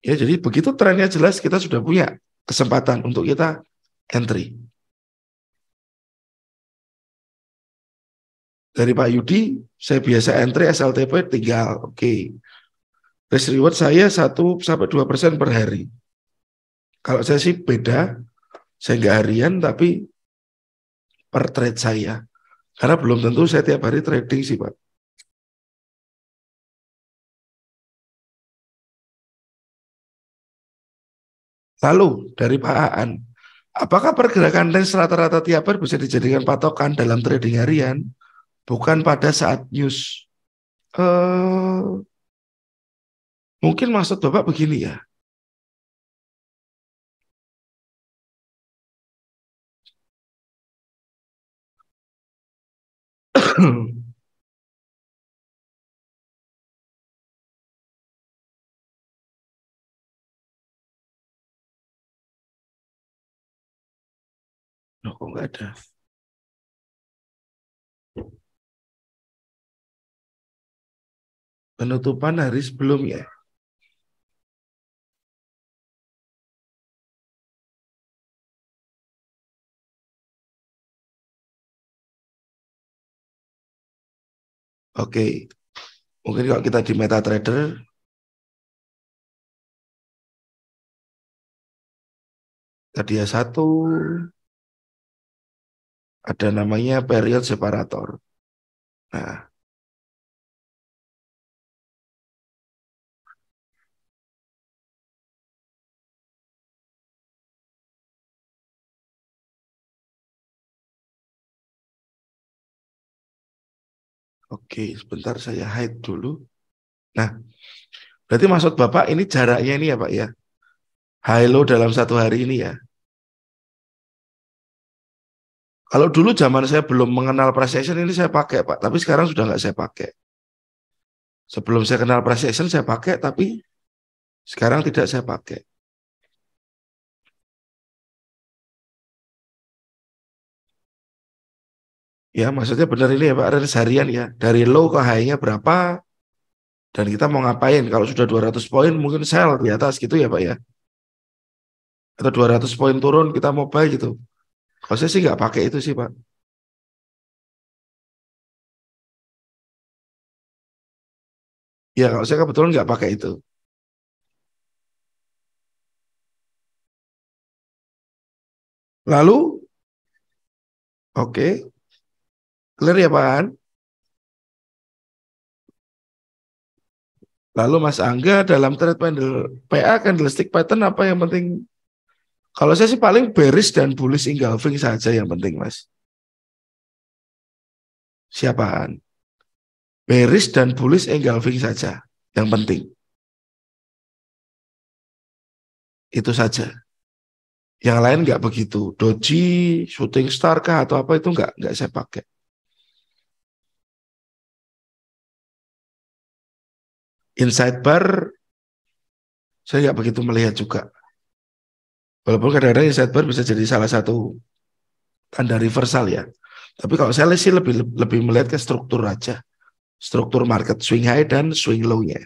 Ya, jadi begitu trennya jelas, kita sudah punya kesempatan untuk kita entry. Dari Pak Yudi, saya biasa entry SLTP tinggal, oke. Risk reward saya 1-2% per hari. Kalau saya sih beda, saya nggak harian, tapi per trade saya. Karena belum tentu saya tiap hari trading sih Pak. Lalu dari Pak Aan, apakah pergerakan range rata-rata tiap hari bisa dijadikan patokan dalam trading harian, bukan pada saat news? Mungkin maksud Bapak begini ya. Loh, kok nggak ada? Penutupan hari sebelumnya. Oke, mungkin kalau kita di MetaTrader, tadi ya satu, ada namanya period separator. Nah, oke, sebentar saya hide dulu. Nah, berarti maksud Bapak ini jaraknya ini ya Pak ya? High low dalam satu hari ini ya? Kalau dulu zaman saya belum mengenal price action ini saya pakai Pak, tapi sekarang sudah nggak saya pakai. Sebelum saya kenal price action saya pakai, tapi sekarang tidak saya pakai. Ya, maksudnya benar ini ya Pak, range harian ya. Dari low ke high-nya berapa, dan kita mau ngapain. Kalau sudah 200 poin mungkin sell di atas gitu ya Pak ya. Atau 200 poin turun kita mau buy gitu. Kalau saya sih nggak pakai itu sih Pak. Ya, kalau saya kebetulan nggak pakai itu. Lalu, oke, clear ya Pak. Lalu Mas Angga dalam trade panel PA candlestick pattern apa yang penting? Kalau saya sih paling bearish dan bullish engulfing saja yang penting Mas. Siapaan? Bearish dan bullish engulfing saja yang penting. Itu saja. Yang lain nggak begitu. Doji, shooting star kah atau apa itu nggak saya pakai. Inside bar saya nggak begitu melihat juga. Walaupun kadang-kadang inside bar bisa jadi salah satu tanda reversal ya. Tapi kalau saya sih lebih lebih melihat ke struktur aja. Struktur market swing high dan swing low-nya.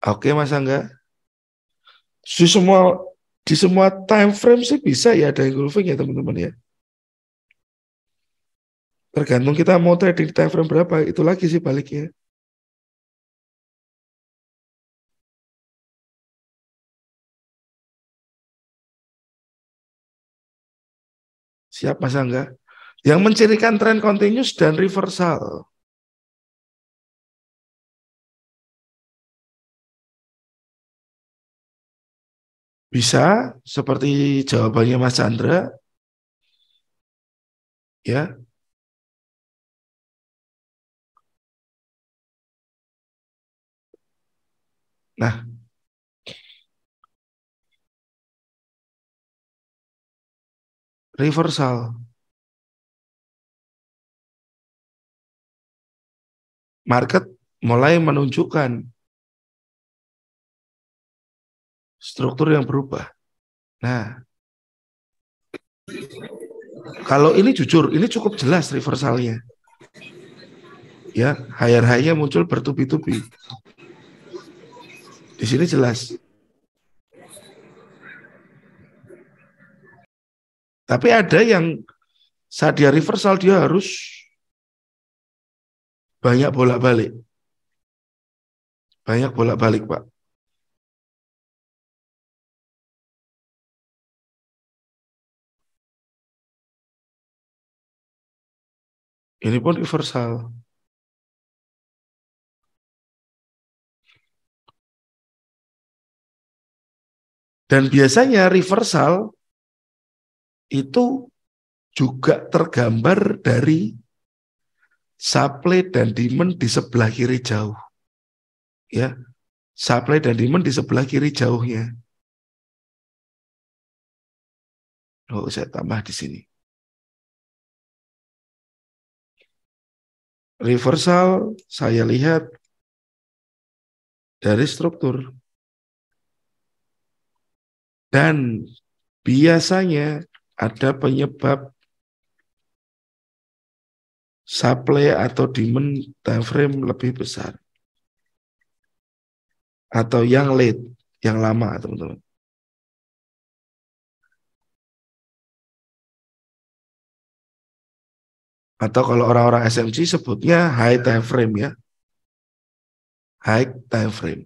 Oke Mas Angga. Di semua time frame sih bisa ya ada engulfing ya teman-teman ya. Tergantung kita mau trading di time frame berapa, itu lagi sih baliknya. Siap Mas Angga? Yang mencirikan tren continuous dan reversal. Bisa seperti jawabannya Mas Chandra, ya. Nah, reversal. Market mulai menunjukkan struktur yang berubah. Nah, kalau ini jujur, ini cukup jelas reversalnya. Ya, higher high-nya muncul bertubi-tubi. Di sini jelas. Tapi ada yang saat dia reversal dia harus banyak bolak-balik. Banyak bolak-balik, Pak. Ini pun reversal. Dan biasanya reversal itu juga tergambar dari supply dan demand di sebelah kiri jauh. Ya, supply dan demand di sebelah kiri jauhnya. Oh, saya tambah di sini. Reversal saya lihat dari struktur. Dan biasanya ada penyebab supply atau demand time frame lebih besar. Atau yang late, yang lama teman-teman. Atau kalau orang-orang SMC sebutnya high time frame ya. High time frame.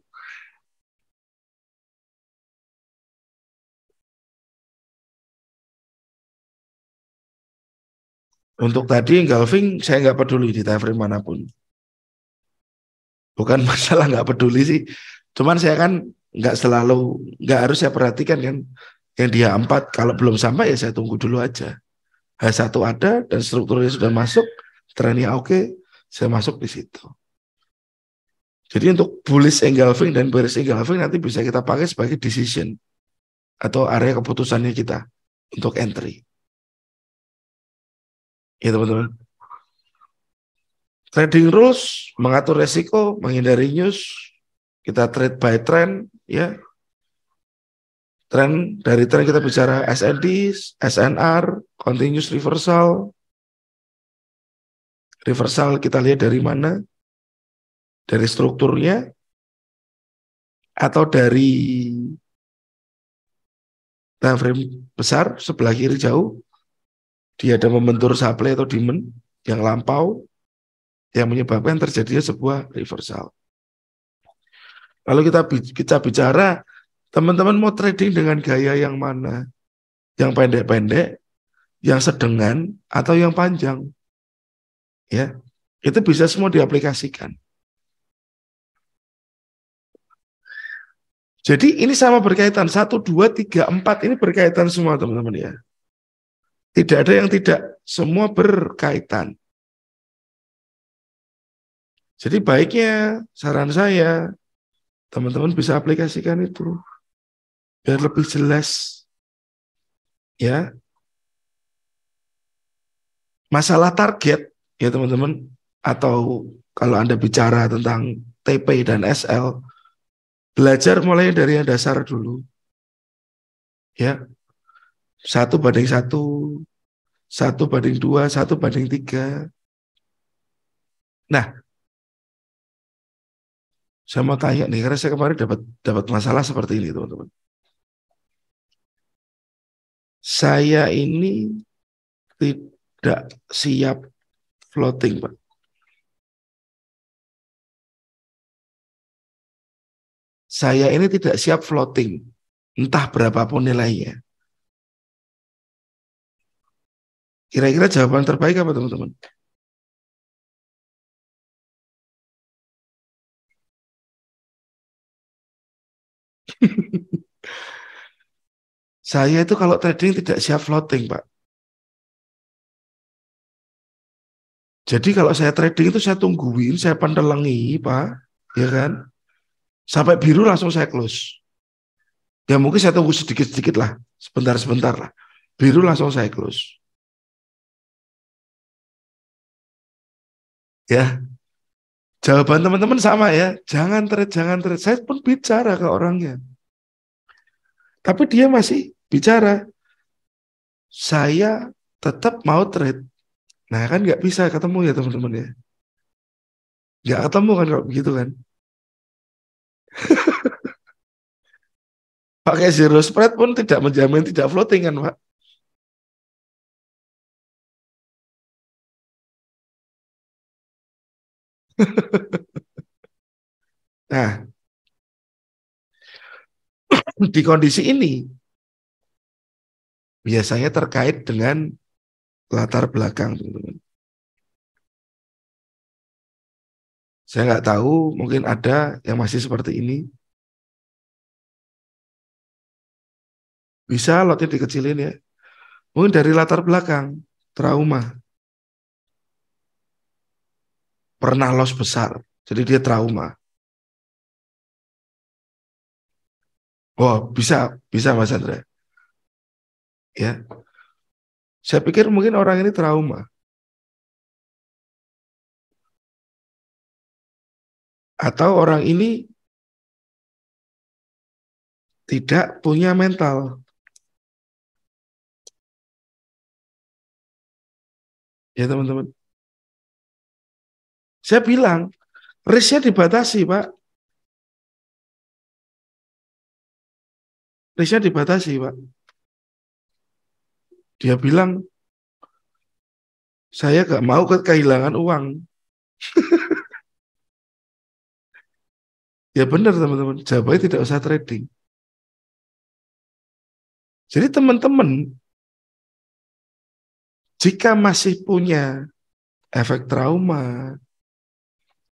Untuk tadi engulfing saya nggak peduli di time frame manapun. Bukan masalah nggak peduli sih. Cuman saya kan nggak harus saya perhatikan kan. Yang dia 4 kalau belum sampai ya saya tunggu dulu aja. H1 ada dan strukturnya sudah masuk, trennya oke, saya masuk di situ. Jadi untuk bullish engulfing dan bearish engulfing nanti bisa kita pakai sebagai decision atau area keputusannya kita untuk entry. Ya teman-teman. Trading rules mengatur resiko, menghindari news, kita trade by trend, ya. Dari trend kita bicara SND, SNR, continuous reversal. Reversal kita lihat dari mana? Dari strukturnya atau dari time frame besar sebelah kiri jauh. Dia ada membentur supply atau demand yang lampau yang menyebabkan terjadinya sebuah reversal. Lalu kita bicara teman-teman mau trading dengan gaya yang mana? Yang pendek-pendek, yang sedengan, atau yang panjang? Ya, itu bisa semua diaplikasikan. Jadi ini sama berkaitan 1, 2, 3, 4 ini berkaitan semua teman-teman ya. Tidak ada yang tidak, semua berkaitan. Jadi baiknya saran saya teman-teman bisa aplikasikan itu biar lebih jelas ya. Masalah target ya teman-teman, atau kalau Anda bicara tentang TP dan SL, belajar mulai dari yang dasar dulu. Ya. 1:1, 1:2, 1:3. Nah, saya mau tanya nih, karena saya kemarin dapat masalah seperti ini, teman-teman. Saya ini tidak siap floating, Pak. Saya ini tidak siap floating, entah berapapun nilainya. Kira-kira jawaban terbaik apa, teman-teman? Saya itu kalau trading tidak siap floating, Pak. Jadi kalau saya trading itu saya tungguin, saya pantelengi, Pak, ya kan? Sampai biru langsung saya close. Ya mungkin saya tunggu sedikit-sedikit lah, sebentar-sebentar lah. Biru langsung saya close. Ya, jawaban teman-teman sama ya. Jangan trade, jangan trade. Saya pun bicara ke orangnya. Tapi dia masih bicara. Saya tetap mau trade. Nah kan nggak bisa ketemu ya teman-teman ya. Nggak ketemu kan kalau begitu kan. Pakai zero spread pun tidak menjamin tidak floating kan Pak. Nah, di kondisi ini biasanya terkait dengan latar belakang teman-teman. Saya nggak tahu, mungkin ada yang masih seperti ini. Bisa lotnya dikecilin ya. Mungkin dari latar belakang, trauma. Pernah loss besar, jadi dia trauma. Oh, bisa, bisa Mas Andra. Ya, saya pikir mungkin orang ini trauma. Atau orang ini tidak punya mental. Ya teman-teman. Saya bilang, risknya dibatasi Pak. Risknya dibatasi Pak. Dia bilang, saya gak mau kehilangan uang. Ya benar teman-teman, jawabannya tidak usah trading. Jadi teman-teman, jika masih punya efek trauma,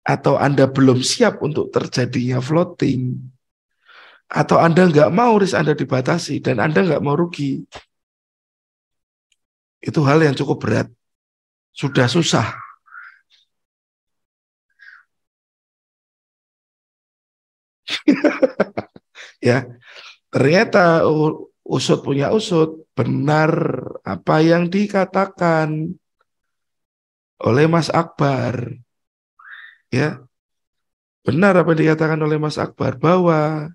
atau Anda belum siap untuk terjadinya floating, atau Anda nggak mau risk Anda dibatasi, dan Anda nggak mau rugi, itu hal yang cukup berat. Sudah susah. Ya, ternyata usut punya usut, benar apa yang dikatakan oleh Mas Akbar. Ya, benar apa yang dikatakan oleh Mas Akbar bahwa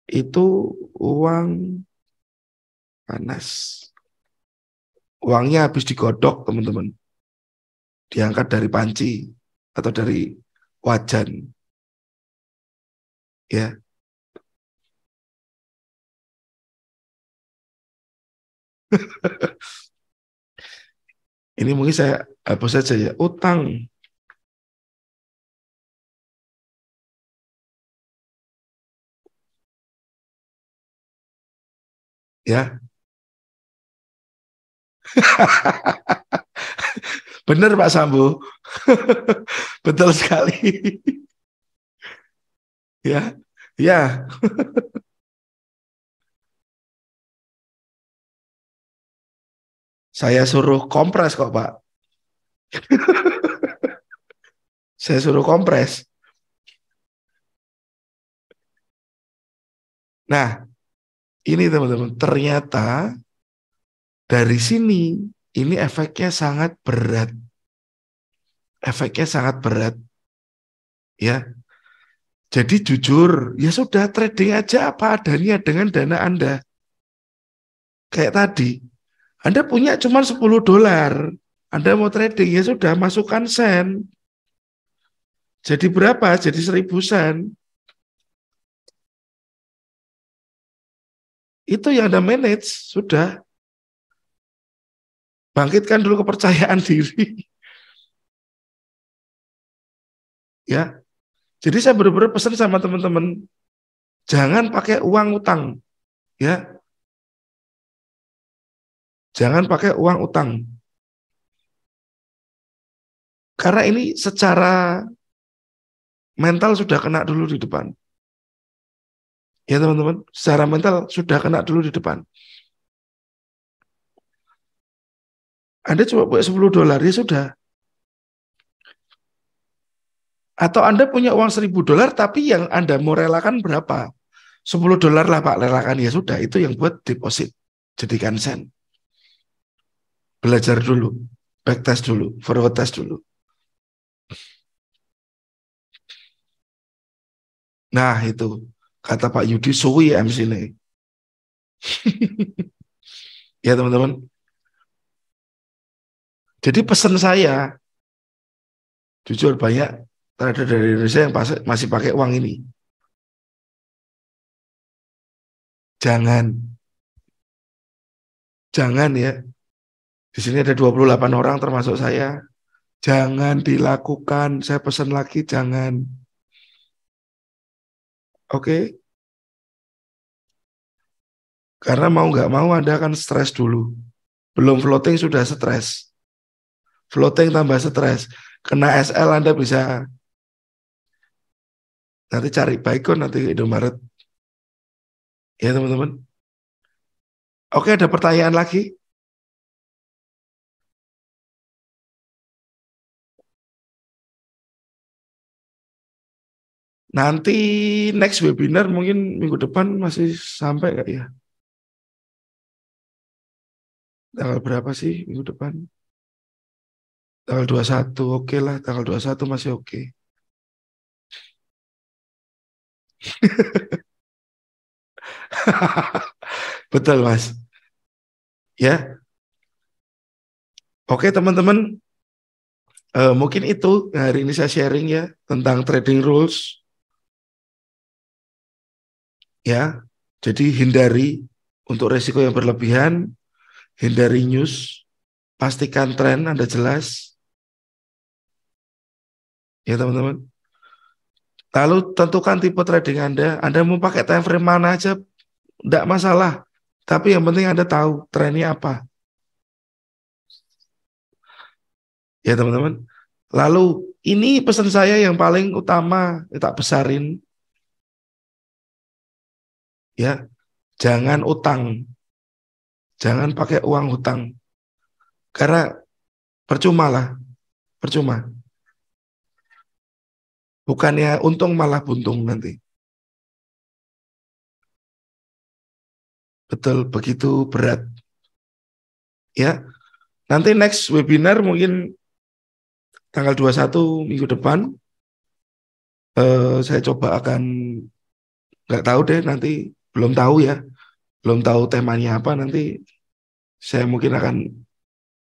itu uang panas. Uangnya habis digodok, teman-teman. Diangkat dari panci atau dari wajan. Ya, ini mungkin saya hapus saja ya. Utang, ya. Benar Pak Sambo. Betul sekali. Ya, ya. Saya suruh kompres kok Pak. Saya suruh kompres. Nah, ini teman-teman, ternyata dari sini ini efeknya sangat berat. Efeknya sangat berat. Ya, jadi jujur, ya sudah trading aja apa adanya dengan dana Anda. Kayak tadi, Anda punya cuma $10. Anda mau trading, ya sudah masukkan sen. Jadi berapa? Jadi 1.000 sen. Itu yang Anda manage, sudah. Bangkitkan dulu kepercayaan diri. Ya. Jadi saya benar-benar pesan sama teman-teman, jangan pakai uang utang, ya. Jangan pakai uang utang. Karena ini secara mental sudah kena dulu di depan. Ya teman-teman, secara mental sudah kena dulu di depan. Anda coba punya $10, ya sudah. Atau Anda punya uang $1.000, tapi yang Anda mau relakan berapa? $10 lah Pak, relakan, ya sudah. Itu yang buat deposit. Jadikan sen. Belajar dulu. Backtest dulu. Forward test dulu. Nah itu. Kata Pak Yudi, suwi MC ini. Ya teman-teman. Jadi pesan saya, jujur banyak trader dari Indonesia yang masih pakai uang ini. Jangan ya. Di sini ada 28 orang termasuk saya. Jangan dilakukan. Saya pesan lagi, jangan. Oke? Karena mau nggak mau Anda akan stres dulu. Belum floating sudah stres. Floating tambah stres. Kena SL Anda bisa nanti cari Baikon, nanti Indomaret. Ya teman-teman. Oke, ada pertanyaan lagi? Nanti next webinar mungkin minggu depan masih sampai nggak ya? Tanggal berapa sih minggu depan? Tanggal 21, oke lah. Tanggal 21 masih oke. Betul, Mas. Ya, oke teman-teman. Mungkin itu hari ini saya sharing ya tentang trading rules. Ya, jadi hindari untuk resiko yang berlebihan, hindari news, pastikan tren Anda jelas. Ya teman-teman. Lalu tentukan tipe trading Anda mau pakai time frame mana aja, tidak masalah. Tapi yang penting Anda tahu trennya apa. Ya teman-teman. Lalu ini pesan saya yang paling utama, tak besarin. Ya, jangan utang. Jangan pakai uang hutang. Karena percuma lah. Percuma. Bukannya untung malah buntung nanti. Betul, begitu berat. Ya, nanti next webinar mungkin tanggal 21 minggu depan. Saya coba akan, nggak tahu deh nanti, belum tahu ya. Belum tahu temanya apa, nanti saya mungkin akan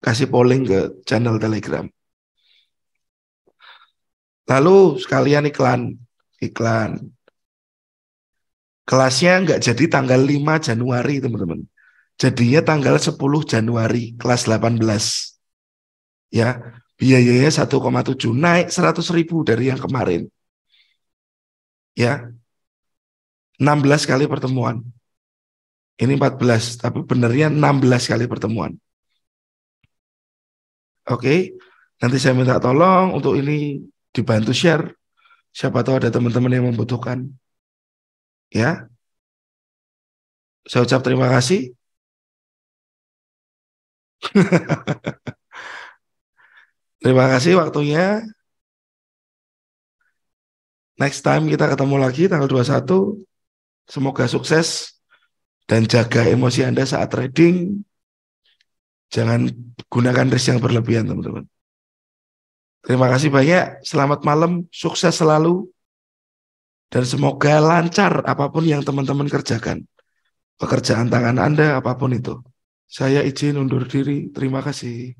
kasih polling ke channel Telegram. Lalu sekalian iklan. Kelasnya nggak jadi tanggal 5 Januari, teman-teman. Jadinya tanggal 10 Januari, kelas 18. Ya, biayanya 1,7, naik 100.000 dari yang kemarin. Ya, 16 kali pertemuan. Ini 14, tapi benernya 16 kali pertemuan. Oke, nanti saya minta tolong untuk ini dibantu share. Siapa tahu ada teman-teman yang membutuhkan. Ya, saya ucap terima kasih. Terima kasih waktunya. Next time kita ketemu lagi tanggal 21. Semoga sukses dan jaga emosi Anda saat trading. Jangan gunakan risk yang berlebihan, teman-teman. Terima kasih banyak. Selamat malam, sukses selalu. Dan semoga lancar apapun yang teman-teman kerjakan. Pekerjaan tangan Anda, apapun itu. Saya izin undur diri. Terima kasih.